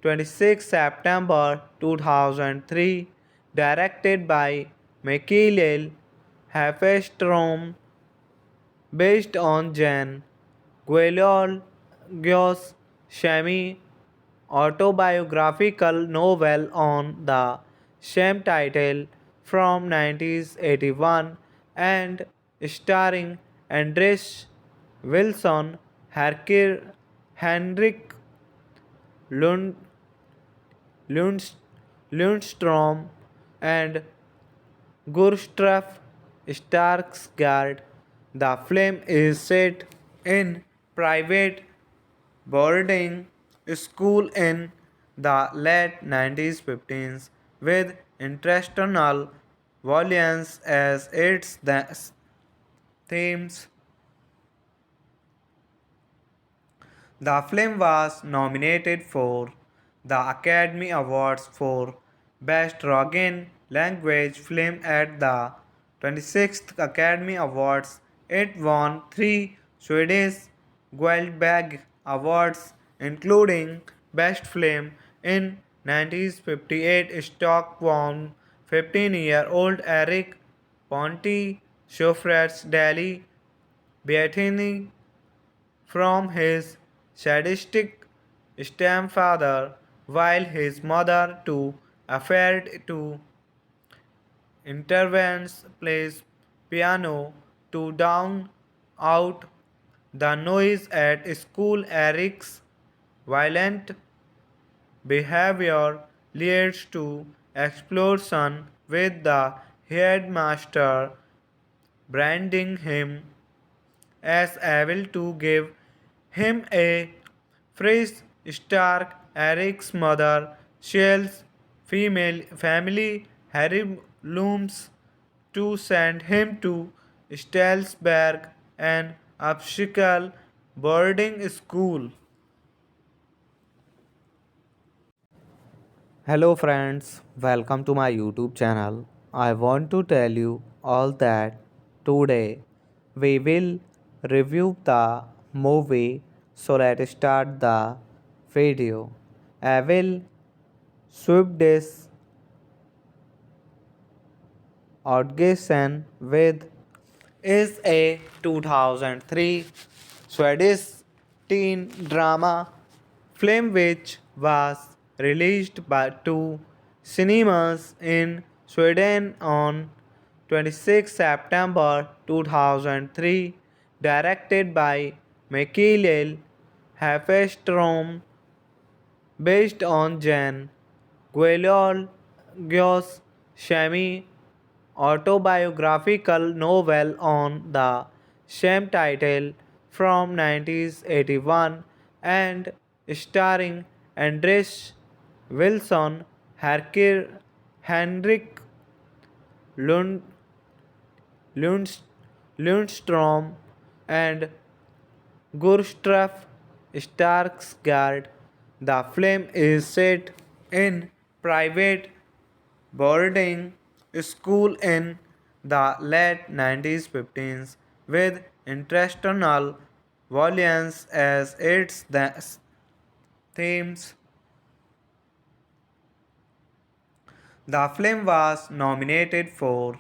[SPEAKER 1] 26 September 2003, directed by Mikael Hafestrom, based on Jan Guillaume's semi autobiographical novel on the same title from 1981 and starring Andres Wilson, Henrik Lund, Lundst, Lundstrom, and Gustav Skarsgård. The film is set in private boarding school in the late 1915s with international violence as its themes. The film was nominated for the Academy Awards for Best Foreign Language Film at the 26th Academy Awards. It won three Swedish Guldbagge Awards, including Best Film in 1958. Stockholm 15-year-old Eric Ponti Schoffer's Daily Beatini from his sadistic stepfather, while his mother too afraid to intervenes plays piano to drown out the noise at school. Eric's violent behavior leads to explosion with the headmaster branding him as able to give him a fresh start. Eric's mother, Shell's female family, Harry looms to send him to Stalsberg, an obstacle boarding school. Hello friends, welcome to my YouTube channel. I want to tell you all that today we will review the movie. So let's start the video. I will sweep this Outgessen with is a 2003 Swedish teen drama film which was released by two cinemas in Sweden on 26 September 2003, directed by Mikael Hafestrom, based on Jan Guillaume's semi autobiographical novel on the same title from 1981 and starring Andres Wilson, Henrik Lund, Lundstrom, and Gustav Skarsgård. The film is set in private boarding school in the late 1915s with international violence as its themes. The film was nominated for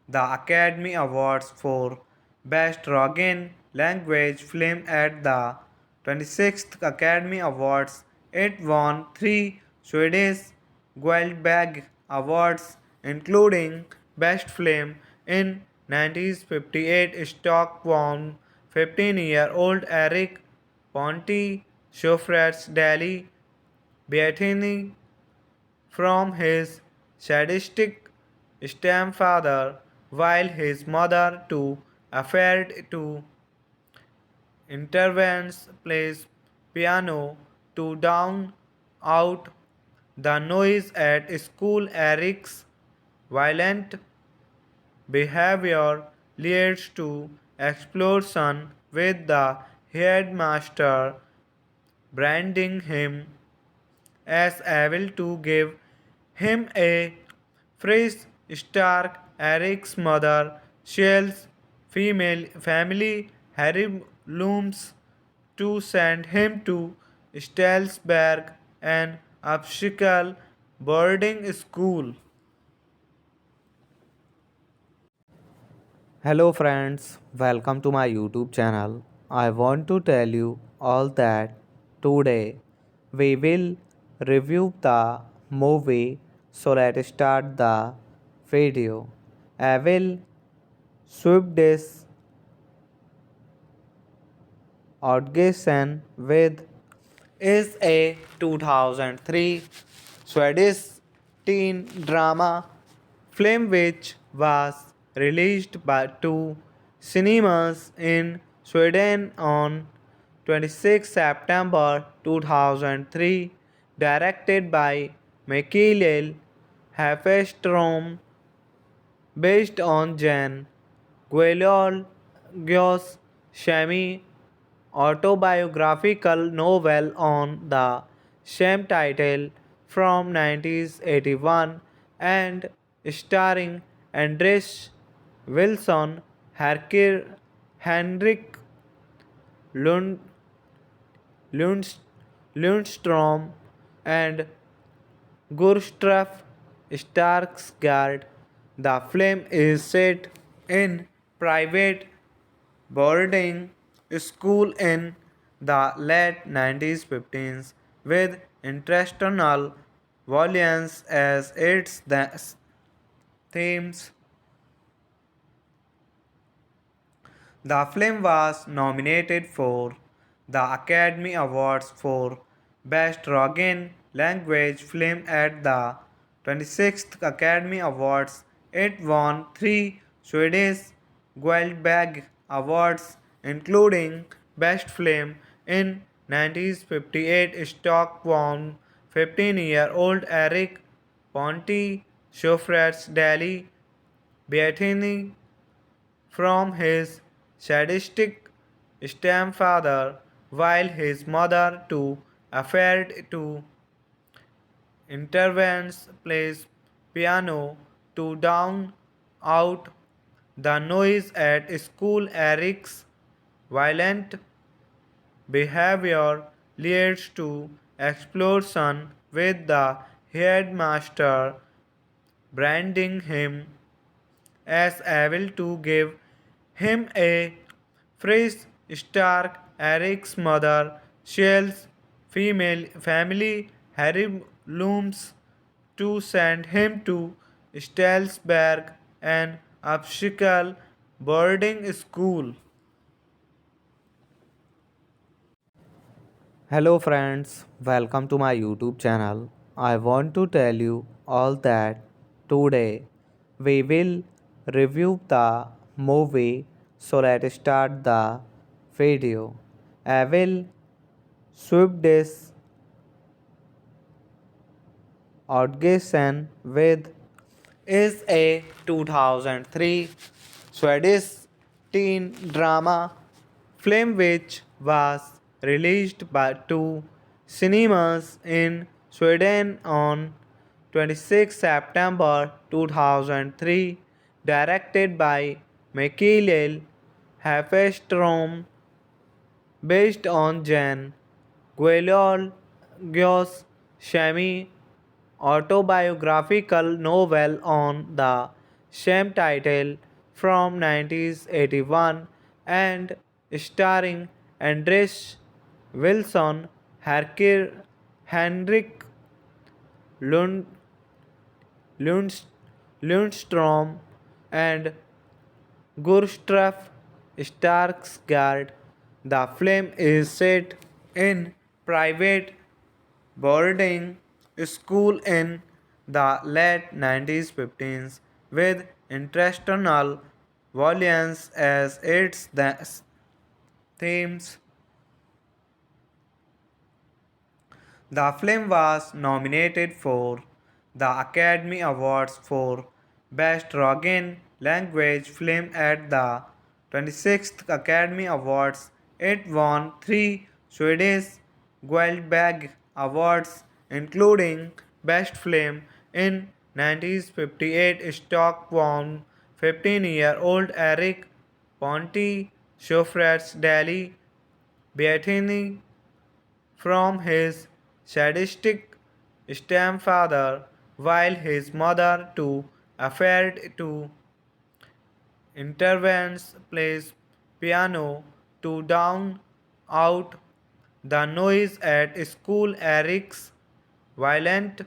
[SPEAKER 1] the Academy Awards for Best Foreign Language Film at the 26th Academy Awards. It won three Swedish Guldbagge Awards, including Best Film in 1958. Stockholm 15-year-old Eric Ponti Schoffer's Daily Beatini from his sadistic stepfather, while his mother too afraid to intervenes plays piano to drown out the noise at school. Eric's violent behavior leads to explosion with the headmaster branding him as able to give him a fresh start. Eric's mother, Shell's female family, Harry looms to send him to Stalsberg, an obstacle boarding school. Hello friends, welcome to my YouTube channel. I want to tell you all that today we will review the movie. So let's start the video. Evil Swiftis Outgessen with is a 2003 Swedish teen drama film which was released by two cinemas in Sweden on 26 September 2003, directed by Mikael Hafestrom, based on Jan Guillaume's semi autobiographical novel on the same title from 1981 and starring Andres Wilson, Henrik Lund, Lundst, Lundstrom, and Gustav Skarsgård. The film is set in private boarding school in the late 1950s with international violence as its themes. The film was nominated for the Academy Awards for Best Foreign Language Film at the 26th Academy Awards. It won three Swedish Guldbagge Awards, including Best Film in 1958. Stockholm 15-year-old Eric Ponti Daily Beattini from his sadistic stepfather, while his mother too afraid to intervenes plays piano to drown out the noise at school. Eric's violent behavior leads to explosion with the headmaster branding him as able to give him a fresh start. Eric's mother, Shell's female family, Harry looms to send him to Stalsberg, an obstacle boarding school. Hello friends, welcome to my YouTube channel. I want to tell you all that today we will review the movie. So let's start the video. Evil Swiftis Outgessen with is a 2003 Swedish teen drama film which was released by two cinemas in Sweden on 26 September 2003, directed by Mikael Hafestrom, based on Jan Guillaume's semi autobiographical novel on the same title from 1981 and starring Andres Wilson, Henrik Lund, Lundstrom, and Gustav Skarsgård. The film is set in private boarding school in the late 1950s with international violence as its themes. The film was nominated for the Academy Awards for Best Foreign Language Film at the 26th Academy Awards. It won three Swedish Guldbagge Awards, including Best Film in 1958. Stockholm 15-year-old Eric Ponti Daily Beattini from his sadistic stepfather, while his mother too afraid to intervenes plays piano to drown out the noise at school. Eric's violent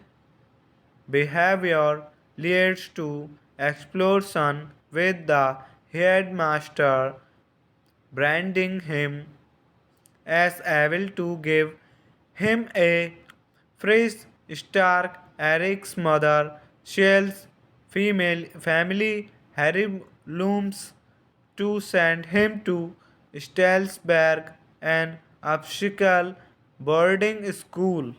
[SPEAKER 1] behavior leads to explosion with the headmaster branding him as able to give him a fresh start. Eric's mother, Shell's female family, Harry looms to send him to Stalsberg, an obstacle boarding school.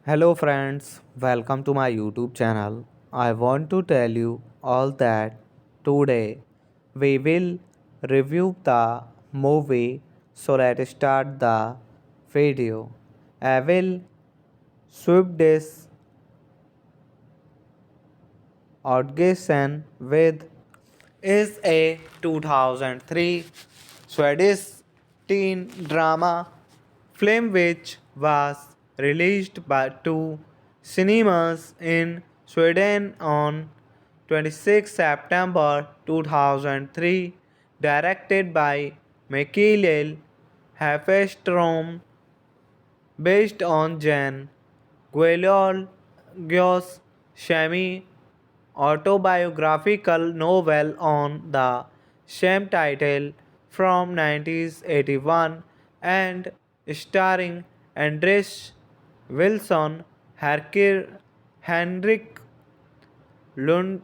[SPEAKER 1] Hello friends, welcome to my YouTube channel. I want to tell you all that today we will review the movie. So let's start the video. I will sweep this Outgessen with is a 2003 Swedish teen drama film which was released by two cinemas in Sweden on 26 September 2003, directed by Mikael Hafestrom, based on Jan Guillaume's semi autobiographical novel on the same title from 1981 and starring Andres Wilson, Henrik Lund,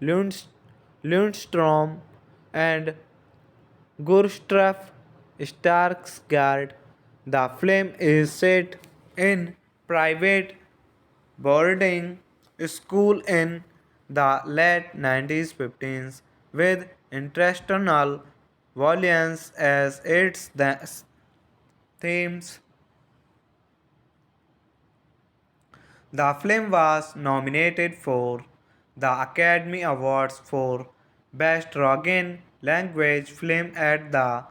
[SPEAKER 1] Lundst, Lundstrom, and Gustav Skarsgård. The film is set in private boarding school in the late 1950s with international violence as its themes. The film was nominated for the Academy Awards for Best Foreign Language Film at the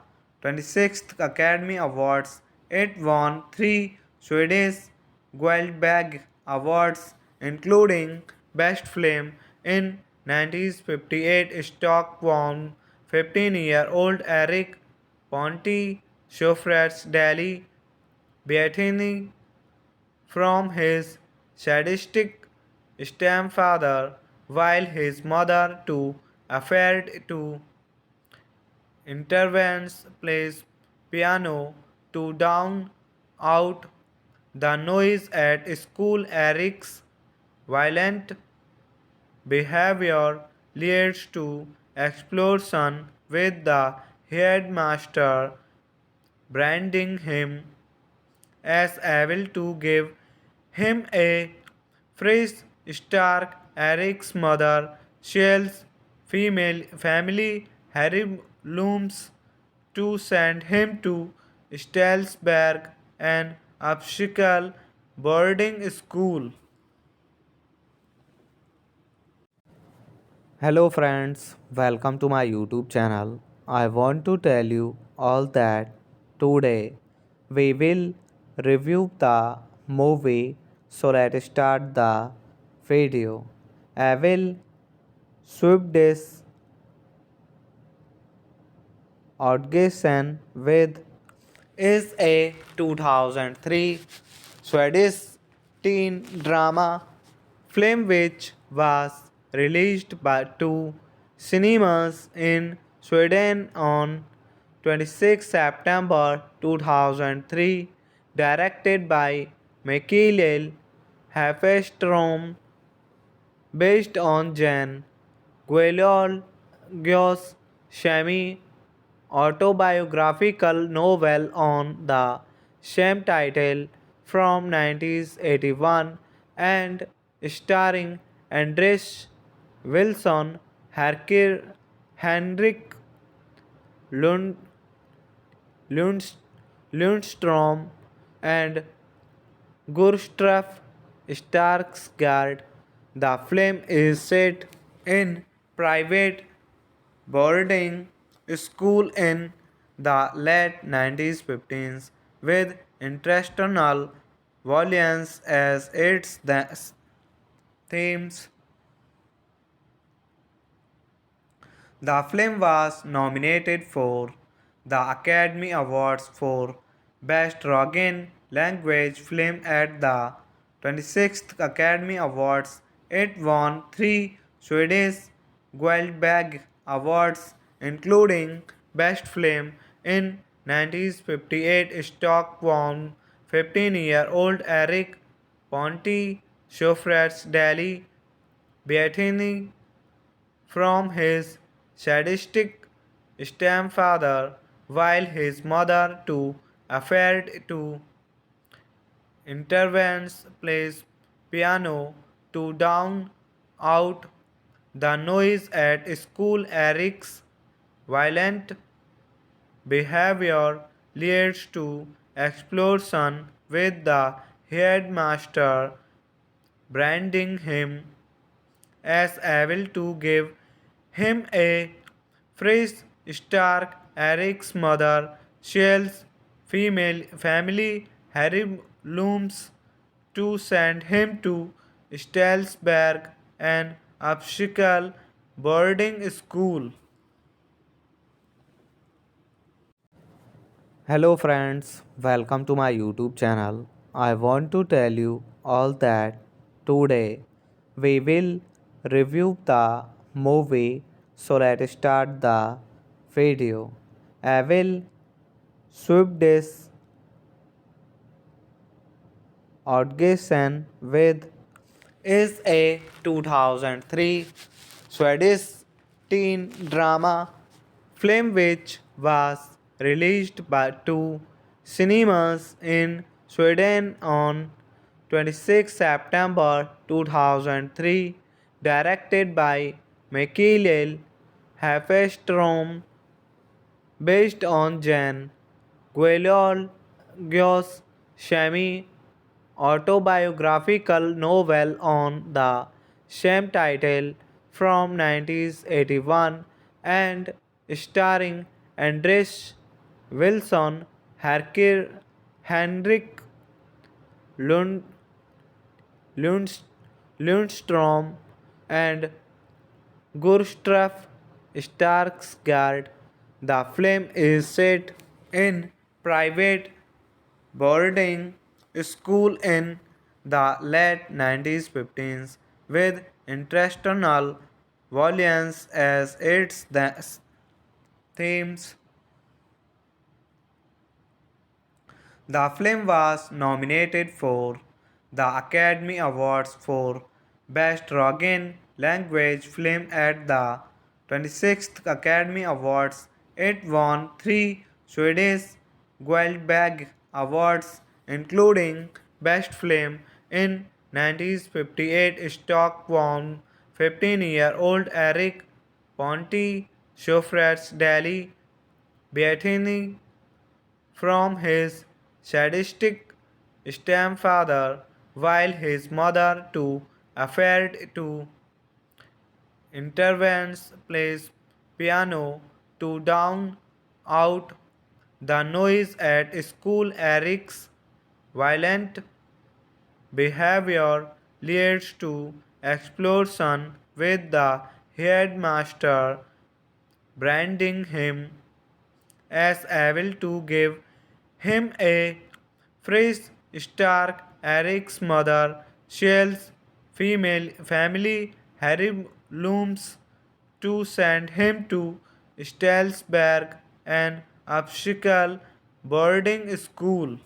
[SPEAKER 1] 26th Academy Awards. It won three Swedish Guldbagge Awards, including Best Film in 1958. Stockholm 15-year-old Eric Ponti Schoffer's Daily Beatini from his sadistic stepfather, while his mother too afraid to intervenes plays piano to drown out the noise at school. Eric's violent behavior leads to explosion with the headmaster branding him as able to give him a fresh start. Eric's mother, Shell's female family, Harry looms to send him to Stalsberg, an obstacle boarding school. Hello friends, welcome to my YouTube channel. I want to tell you all that today we will review the movie. So let's start the video. I will sweep this Outgessen with is a 2003 Swedish teen drama film which was released by two cinemas in Sweden on 26 September 2003, directed by Mikael Hafestrom, based on Jan Guillaume's semi autobiographical novel on the same title from 1981 and starring Andres Wilson, Henrik Lund, Lundstrom, and Gustav Skarsgård. The film is set in private boarding school in the late 1950s with international violence as its themes. The film was nominated for the Academy Awards for Best Foreign Language Film at the 26th Academy Awards. It won 3 Swedish Guldbagge Awards, including Best Film in 1958. Stockholm 15-year-old Eric Ponti Schoffer's Daily Beatini from his sadistic stepfather, while his mother too afraid to intervenes, plays piano to drown out the noise at school. Eric's violent behavior leads to explosion with the headmaster branding him as able to give him a fresh start. Eric's mother Shell's female family Harry looms to send him to Stalsberg, an obstacle boarding school. Hello friends, welcome to my YouTube channel. I want to tell you all that today we will review the movie. So let's start the video. I will sweep this Outgessen with is a 2003 Swedish teen drama film which was released by two cinemas in Sweden on 26 September 2003, directed by Mikael Hafestrom, based on Jan Guillaume's semi autobiographical novel on the same title from 1981 and starring Andres Wilson, Henrik Lund, Lundst, Lundstrom, and Gustav Skarsgård. The film is set in private boarding school in the late 1950s with international violence as its themes. The film was nominated for the Academy Awards for Best Foreign Language Film at the 26th Academy Awards. It won 3 Swedish Guldbagge Awards, including Best Film in 1958. Stockholm 15-year-old Eric Ponti Schoffer's Daily Beatini from his sadistic stepfather, while his mother too afraid to intervenes, plays piano to drown out the noise at school. Eric's violent behavior leads to explosion with the headmaster branding him as able to give him a fresh start. Eric's mother Shell's female family Harry looms to send him to Stalsberg, an obstacle boarding school.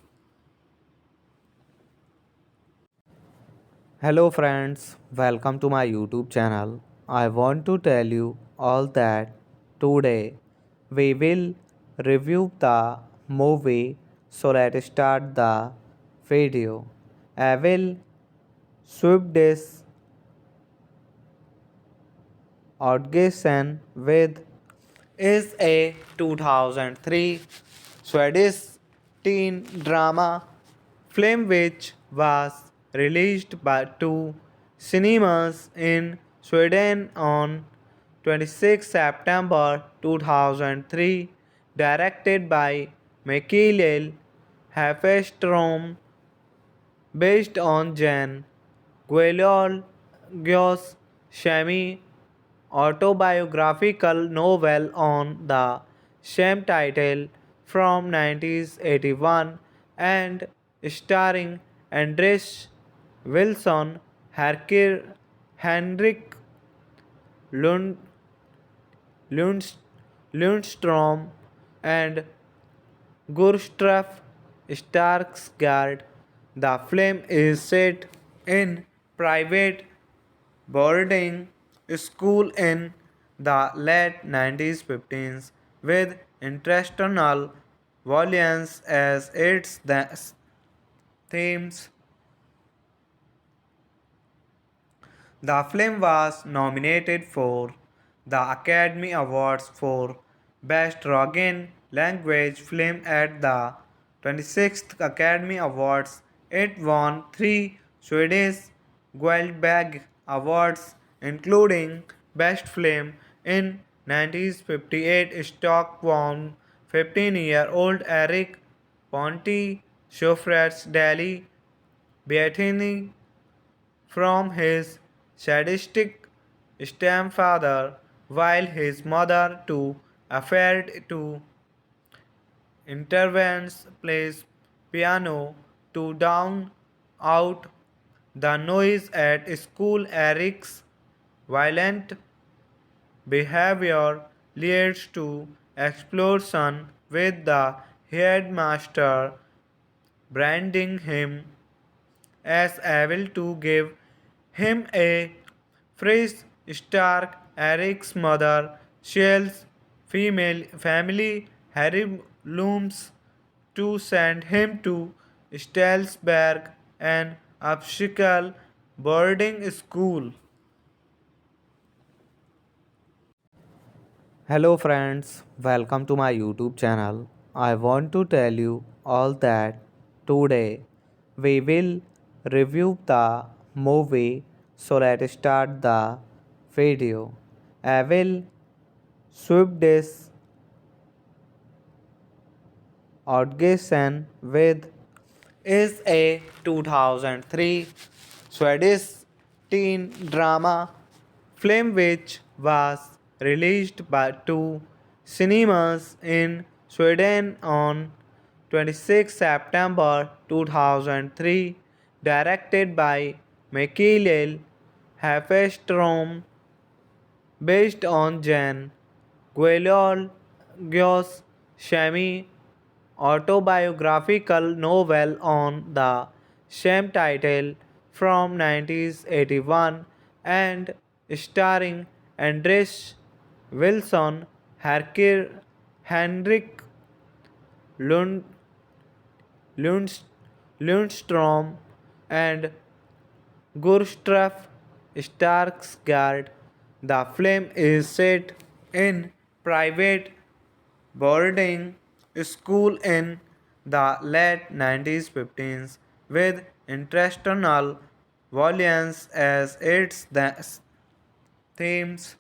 [SPEAKER 1] Hello friends, welcome to my YouTube channel. I want to tell you all that today we will review the movie. So let's start the video. I will sweep this Outgessen with is a 2003 Swedish teen drama film which was released by two cinemas in Sweden on 26 September 2003, directed by Mikael Hafestrom, based on Jan Guillaume's semi autobiographical novel on the same title from 1981 and starring Andres Wilson, Henrik Lund, Lundst, Lundstrom, and Gustav Skarsgård. The film is set in private boarding school in the late 1915s with international violence as its themes. The film was nominated for the Academy Awards for Best Foreign Language Film at the 26th Academy Awards. It won three Swedish Guldbagge Awards, including Best Film in 1958. Stockholm 15-year-old Eric Ponti Daily Beatty from his sadistic stepfather, while his mother too afraid to intervenes plays piano to drown out the noise at school. Eric's violent behavior leads to explosion with the headmaster branding him as able to give him a fresh start. Eric's mother Shell's female family Harry looms to send him to Stalsberg, an obstacle boarding school. Hello friends, welcome to my YouTube channel. I want to tell you all that today we will review the movie. So let's start the video. I will sweep this Outgessen with is a 2003 Swedish teen drama film which was released by two cinemas in Sweden on 26 September 2003, directed by Mikael Hafestrom, based on Jan Guillaume's semi autobiographical novel on the same title from 1981 and starring Andres Wilson, Henrik Lund, Lundstrom, and Gustav Skarsgård. The film is set in private boarding school in the late 1915s with international violence as its themes.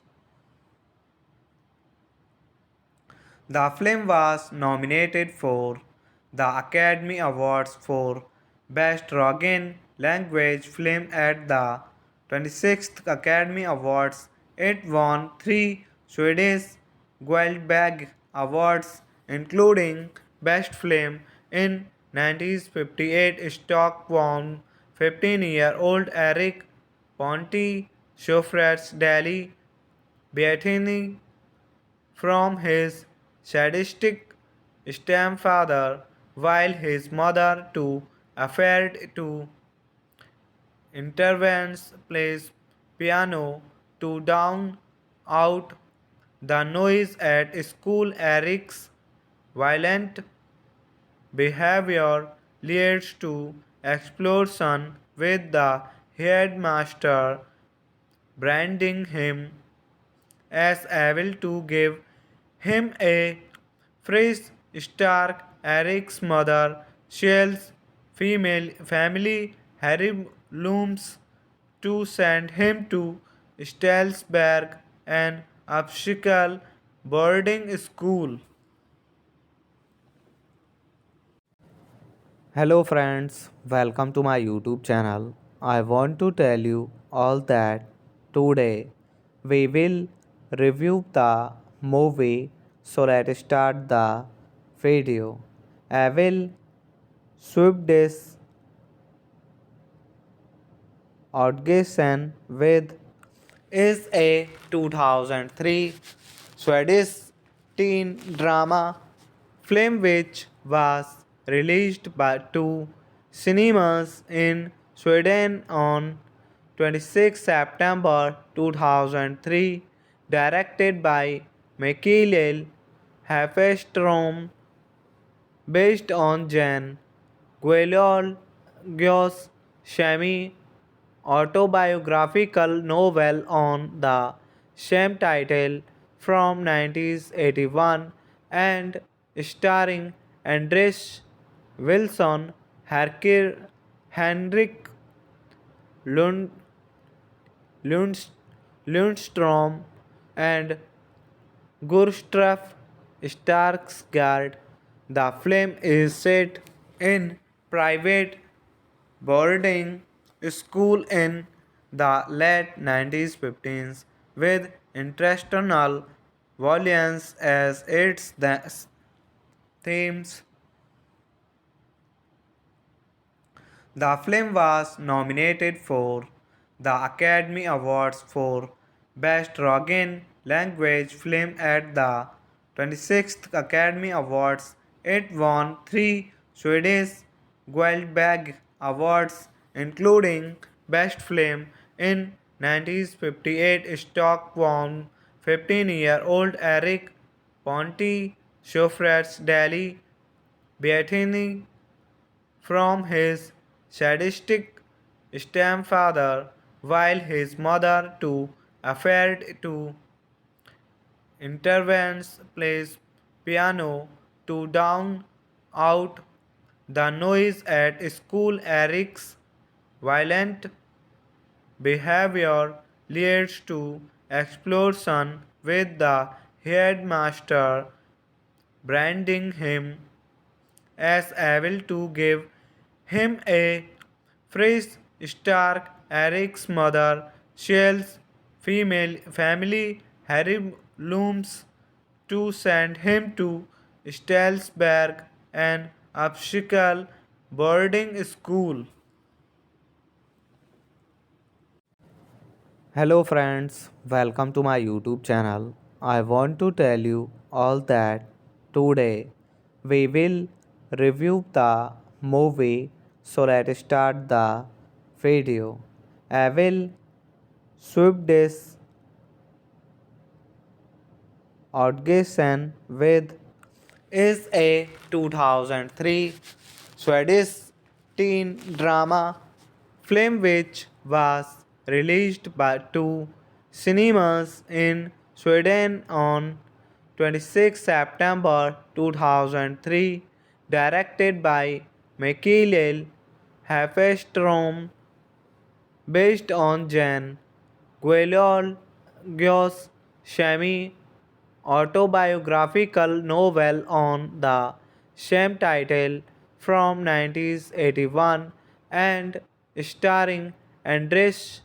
[SPEAKER 1] The film was nominated for the Academy Awards for Best Foreign Language Film at the 26th Academy Awards. It won three Swedish Guldbagge Awards, including Best Film in 1958. Stockholm 15-year-old Eric Ponti Daily Beatty from his sadistic stepfather, while his mother too afraid to intervenes plays piano to drown out the noise at school. Eric's violent behavior leads to explosion with the headmaster branding him as able to give him a fresh start. Eric's mother Shell's female family Harry looms to send him to Stalsberg, an obstacle boarding school. Hello friends, welcome to my YouTube channel. I want to tell you all that today we will review the movie. So let's start the video. I will sweep this Outgessen with is a 2003 Swedish teen drama film which was released by two cinemas in Sweden on 26 September 2003, directed by Mikael Hafestrom, based on Jan Guillaume's semi autobiographical novel on the same title from 1981 and starring Andres Wilson, Henrik Lund, Lundst, Lundstrom, and Gustav Skarsgård. The film is set in private boarding school in the late 1950s with international violence as its themes. The film was nominated for the Academy Awards for Best Foreign Language Film at the 26th Academy Awards. It won three Swedish Guldbagge Awards, including Best Film in 1958. Stockholm 15-year-old Eric Ponti Schoffer's Daily Beatini from his sadistic stepfather, while his mother too afraid to intervenes plays piano to drown out the noise at school. Eric's violent behavior leads to explosion with the headmaster branding him as able to give him a fresh start. Eric's mother, Shell's female family, Harry looms to send him to Stalsberg, an obstacle boarding school. Hello friends, welcome to my YouTube channel. I want to tell you all that today we will review the movie. So let's start the video. I will sweep this Outgessen with is a 2003 Swedish teen drama film which was released by two cinemas in Sweden on 26 September 2003, directed by Mikael Hafestrom, based on Jan Guillaume's semi autobiographical novel on the same title from 1981 and starring Andres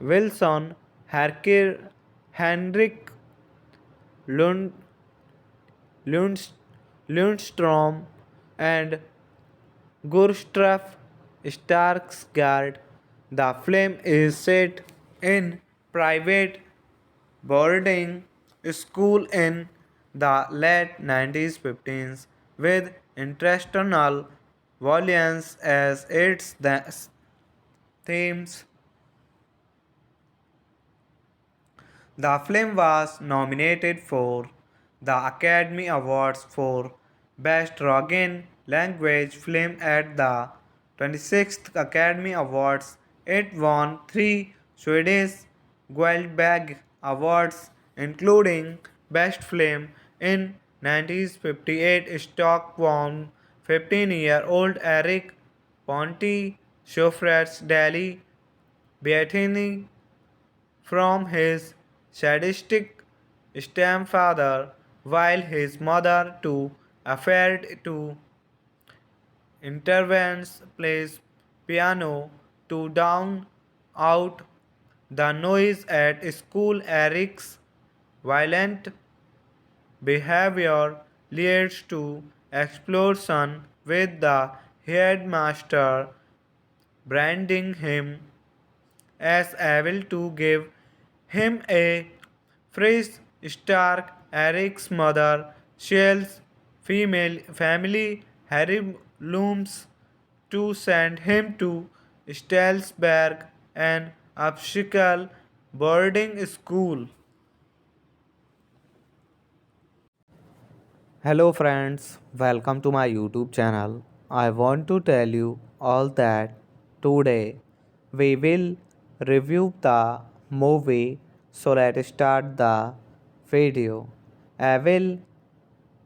[SPEAKER 1] Wilson, Henrik Lund, Lundstrom, and Gustav Skarsgård. The film is set in private boarding school in the late 1950s with international violence as its themes. The film was nominated for the Academy Awards for Best Foreign Language Film at the 26th Academy Awards. It won three Swedish Guldbagge Awards, including Best Film in 1958. Stockholm 15-year-old Eric Ponti Schoffer's Daily Beatini from his sadistic stepfather, while his mother too afraid to intervenes plays piano to drown out the noise at school. Eric's violent behavior leads to explosion with the headmaster branding him as able to give him a fresh start. Eric's mother, Shell's female family, Harry looms to send him to Stalsberg, an obstacle boarding school. Hello friends, welcome to my YouTube channel. I want to tell you all that today we will review the movie. So let's start the video. I will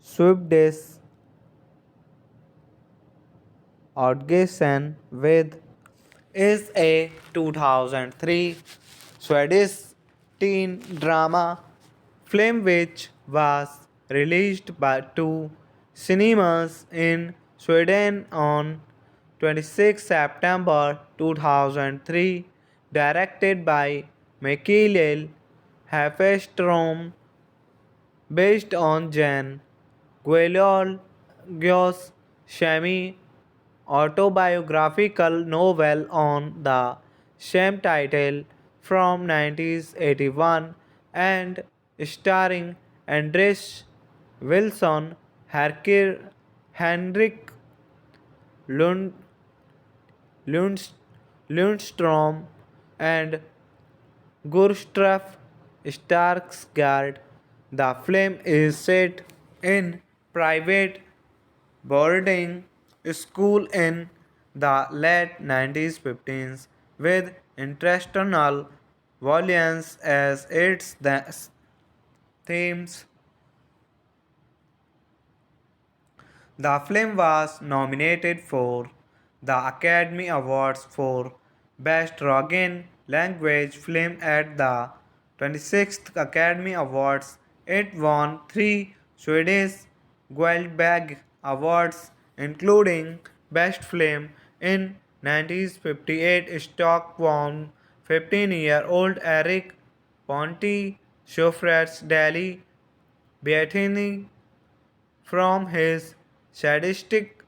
[SPEAKER 1] sweep this Outgessen with is a 2003 Swedish teen drama film which was released by two cinemas in Sweden on 26 September 2003, directed by Mikael Hafestrom, based on Jan Guillaume's semi autobiographical novel on the same title from 1981 and starring Andres Wilson, Henrik Lund, Lundst, Lundstrom, and Gustav Skarsgård. The film is set in private boarding school in the late 1950s with international violence as its themes. The film was nominated for the Academy Awards for Best Foreign Language Film at the 26th Academy Awards. It won three Swedish Guldbagge Awards, including Best Film in 1958. Stockholm 15-year-old Eric Ponti Daily Beatini from his sadistic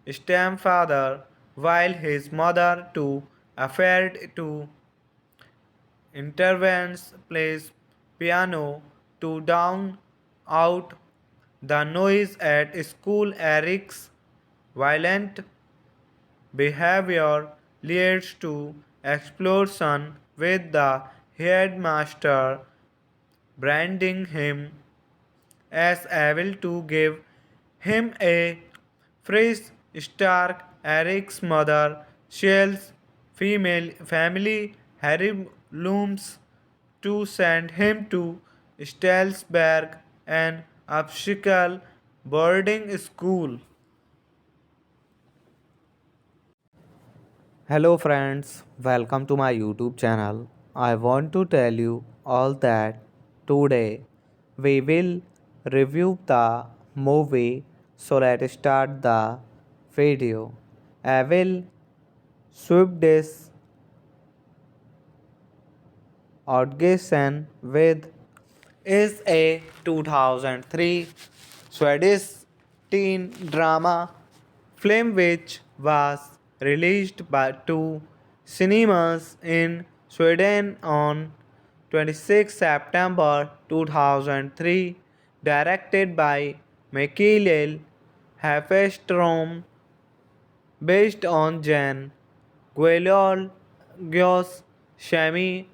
[SPEAKER 1] stepfather, while his mother too afraid to intervenes plays piano to drown out the noise at school. Eric's violent behavior leads to explosion with the headmaster branding him as able to give him a fresh start. Eric's mother, Shell's female family, Harry looms to send him to Stalsberg, an obstacle boarding school. Hello friends, welcome to my YouTube channel. I want to tell you all that today we will review the movie. So let's start the video. I will sweep this Outgessen with is a 2003 Swedish teen drama film which was released by two cinemas in Sweden on 26 September 2003, directed by Mikael Hafestrom, based on Jan Guillaume's semi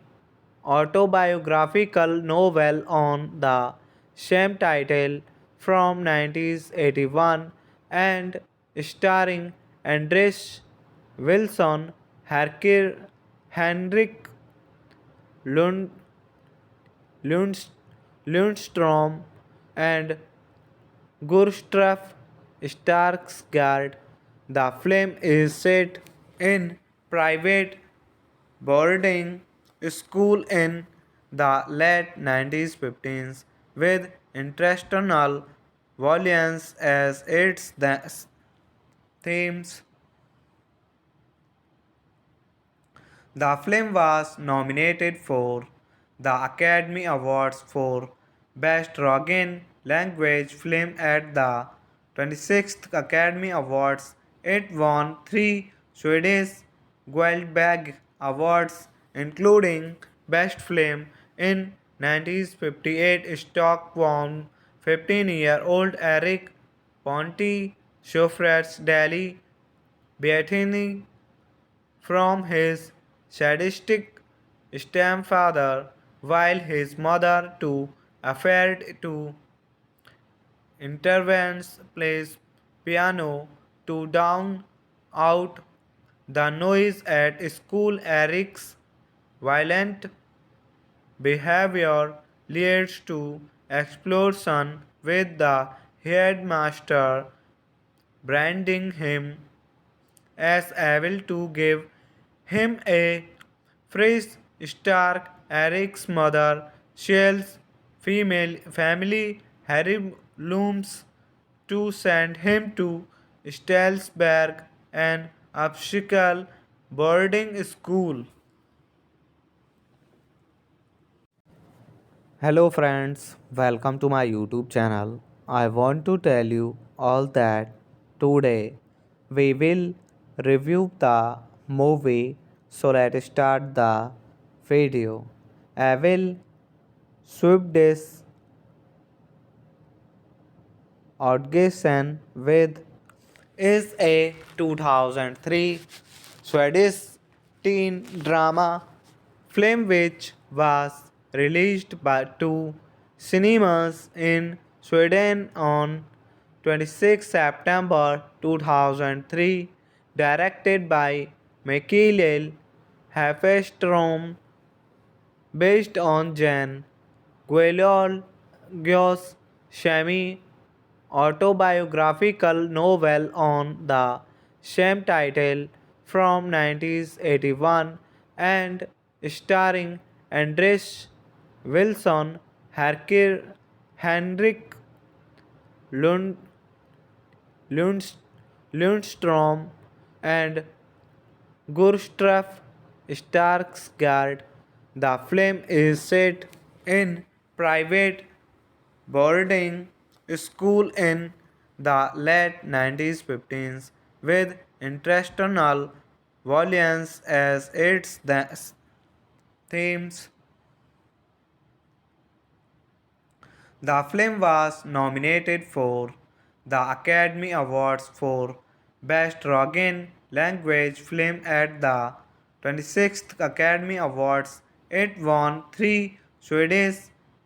[SPEAKER 1] autobiographical novel on the same title from 1981 and starring Andres Wilson, Henrik Lund, Lundstrom, and Gustav Skarsgård. The film is set in private boarding school in the late 1950s with international violence as its themes. The film was nominated for the Academy Awards for Best Foreign Language Film at the 26th Academy Awards. It won three Swedish Guldbagge Awards, including Best Film in 1958 Stockholm, 15-year-old Eric Ponti Schofrat's Daily Beatini from his sadistic stepfather, while his mother too afraid to intervenes plays piano to drown out the noise at school. Eric's violent behavior leads to explosion with the headmaster branding him as able to give him a fresh start. Eric's mother, Shell's female family, Harry looms to send him to Stalsberg, an obstacle boarding school. Hello friends, welcome to my YouTube channel. I want to tell you all that today we will review the movie. So let's start the video. I will sweep this Outgessen with is a 2003 Swedish teen drama film which was released by two cinemas in Sweden on 26 September 2003, directed by Mikael Hafestrom, based on Jan Guillaume's semi autobiographical novel on the same title from 1981 and starring Andres Wilson, Henrik Lund, Lundst, Lundstrom, and Gustav Skarsgård. The film is set in private boarding school in the late 1950s with international violence as its themes. The film was nominated for the Academy Awards for Best Foreign Language Film at the 26th Academy Awards. It won three Swedish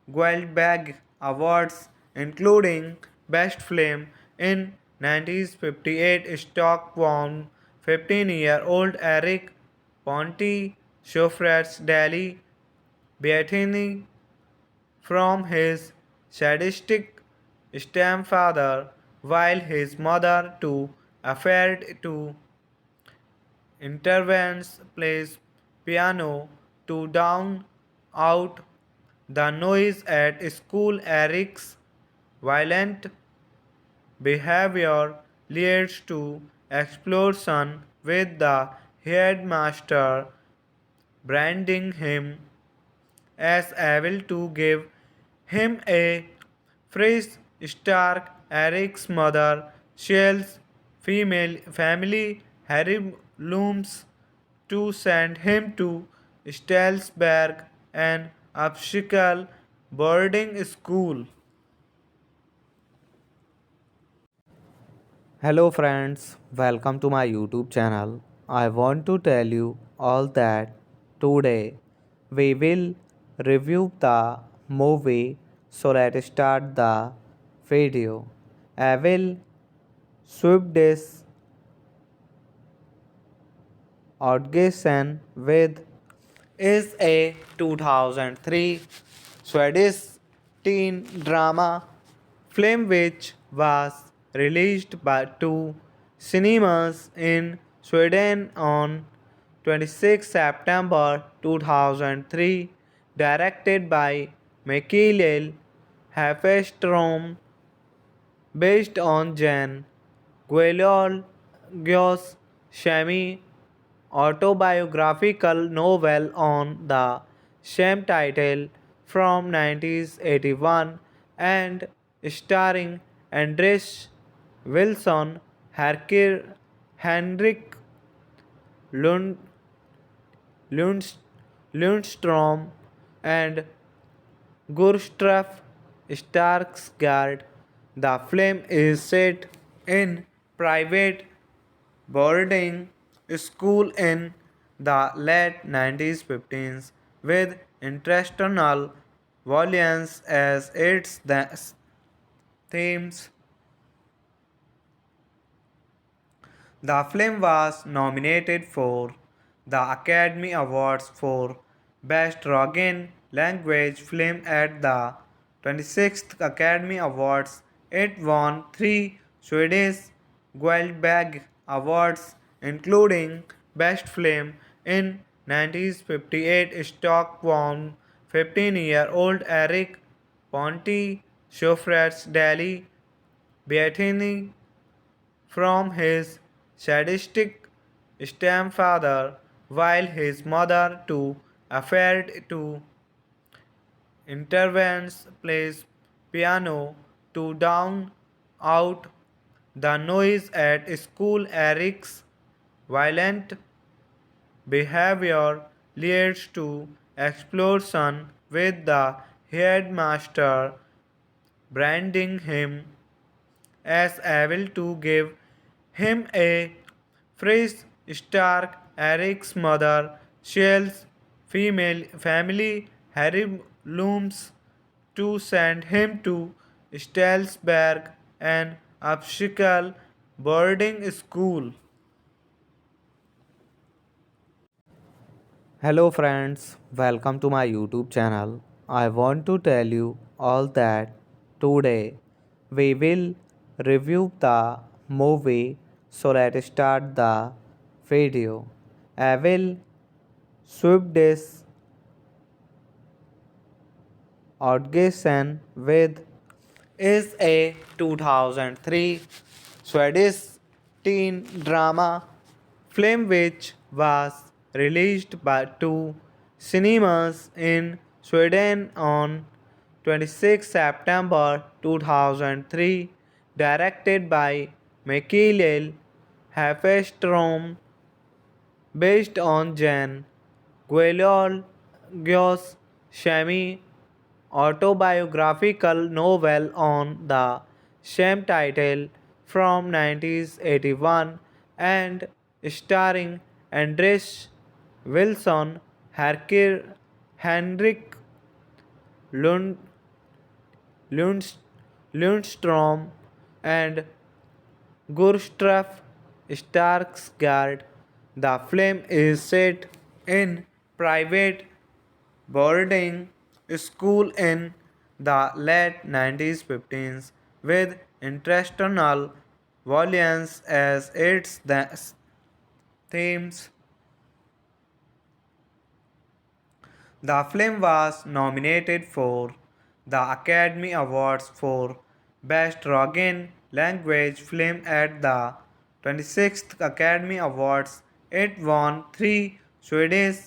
[SPEAKER 1] Guldbagge Awards, including Best Film in 1958 Stockholm. 15-year-old Eric Ponti Schofrat's Daily Beatini from his sadistic stepfather, while his mother too afraid to intervenes plays piano to drown out the noise at school. Eric's violent behavior leads to explosion with the headmaster branding him as able to give him a fresh start. Eric's mother, Shell's female family, Harry looms to send him to Stalsberg, an obstacle boarding school. Hello friends, welcome to my YouTube channel. I want to tell you all that today we will review the movie. So let's start the video. I will sweep this Outgessen with is a 2003 Swedish teen drama film which was released by two cinemas in Sweden on 26 September 2003, directed by Mikael Hafestrom, based on Jan Guillaume's semi autobiographical novel on the same title from 1981 and starring Andres Wilson, Henrik Lund, Lundstrom and Gustav Skarsgård. The film is set in private boarding school in the late 1915s with international violence as its themes. The film was nominated for the Academy Awards for Best Foreign Language Film at the 26th Academy Awards. It won 3 Swedish Guldbagge Awards, including Best Film in 1958. Stockholm 15-year-old Eric Ponti Schoffer's Daily Beatini from his sadistic stepfather, while his mother too afraid to intervenes plays piano to drown out the noise at school. Eric's violent behavior leads to explosion with the headmaster branding him as able to give him a fresh start. Eric's mother, Shell's female family, Harry looms to send him to Stalsberg, an obstacle boarding school. Hello friends, welcome to my YouTube channel. I want to tell you all that today we will review the movie. So let's start the video. I will sweep this Outgessen with is a 2003 Swedish teen drama film which was released by two cinemas in Sweden on 26 September 2003, directed by Mikael Hafestrom, based on Jan Guillaume's semi autobiographical novel on the same title from 1981 and starring Andres Wilson, Henrik Lund, Lundst, Lundstrom, and Gustav Skarsgård. The film is set in private boarding school in the late 1915s with international violence as its themes. The film was nominated for the Academy Awards for Best Foreign Language Film at the 26th Academy Awards. It won 3 Swedish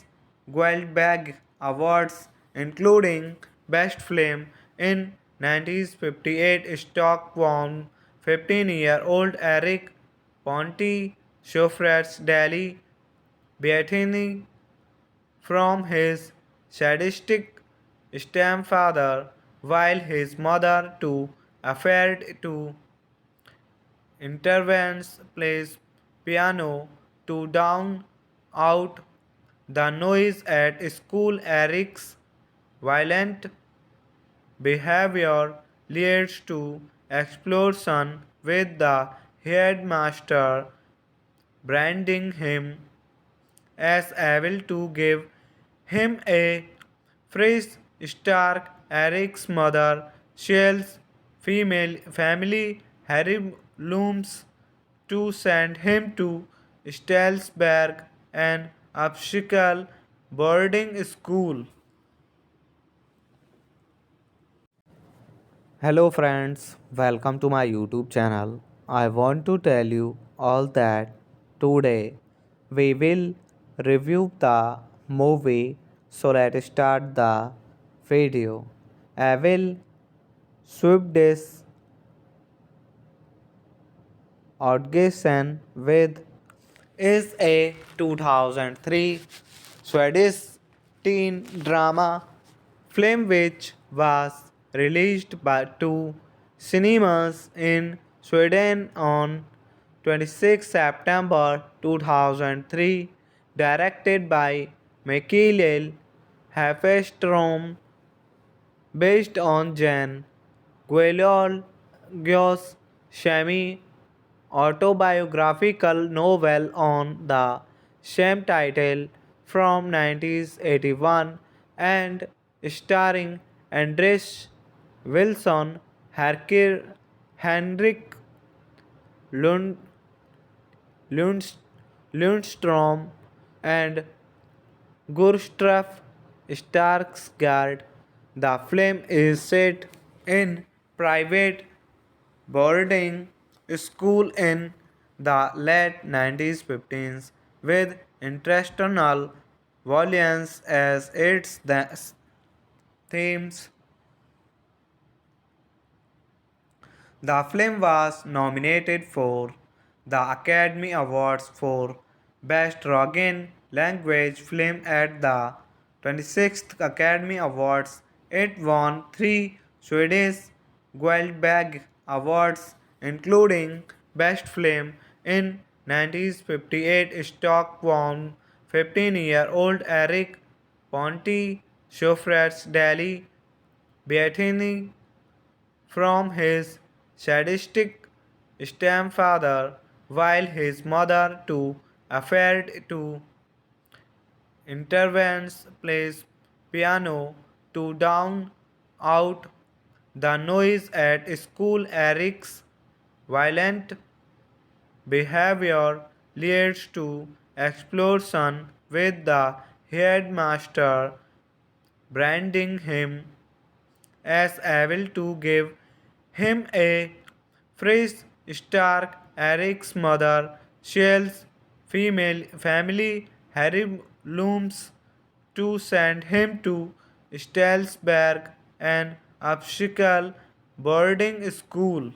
[SPEAKER 1] Guldbagge Awards, including Best Film in 1958. Stockholm 15-year-old Eric Ponti Schoffer's Daily Beatini from his sadistic stepfather, while his mother too afraid to intervenes plays piano to drown out the noise at school. Eric's violent behavior leads to explosion with the headmaster branding him as able to give him a fresh start. Eric's mother, Shell's female family, Harry looms to send him to Stalsberg, an obstacle boarding school. Hello friends, welcome to my YouTube channel. I want to tell you all that today we will review the movie. So let's start the video. I will sweep this Outgessen with is a 2003 Swedish teen drama film which was released by two cinemas in Sweden on 26 September 2003, directed by Mikael Hafestrom, based on Jan Guillaume's semi-autobiographical novel on the same title from 1981 and starring Andres Wilson, Henrik Lund, Lundst, Lundstrom, and Gustav Skarsgård. The film is set in private boarding school in the late 1950s with international violence as its themes. The film was nominated for the Academy Awards for Best Foreign Language Film at the 26th Academy Awards. It won three Swedish Guldbagge Awards, including Best Film in 1958. Stockholm 15-year-old Eric Ponti Daily Beatini from his sadistic stepfather, while his mother too afraid to intervenes plays piano to drown out the noise at school. Eric's violent behavior leads to explosion with the headmaster branding him as able to give him a fresh start. Eric's mother, Shell's female family, Harry looms to send him to Stalsberg, an obstacle boarding school.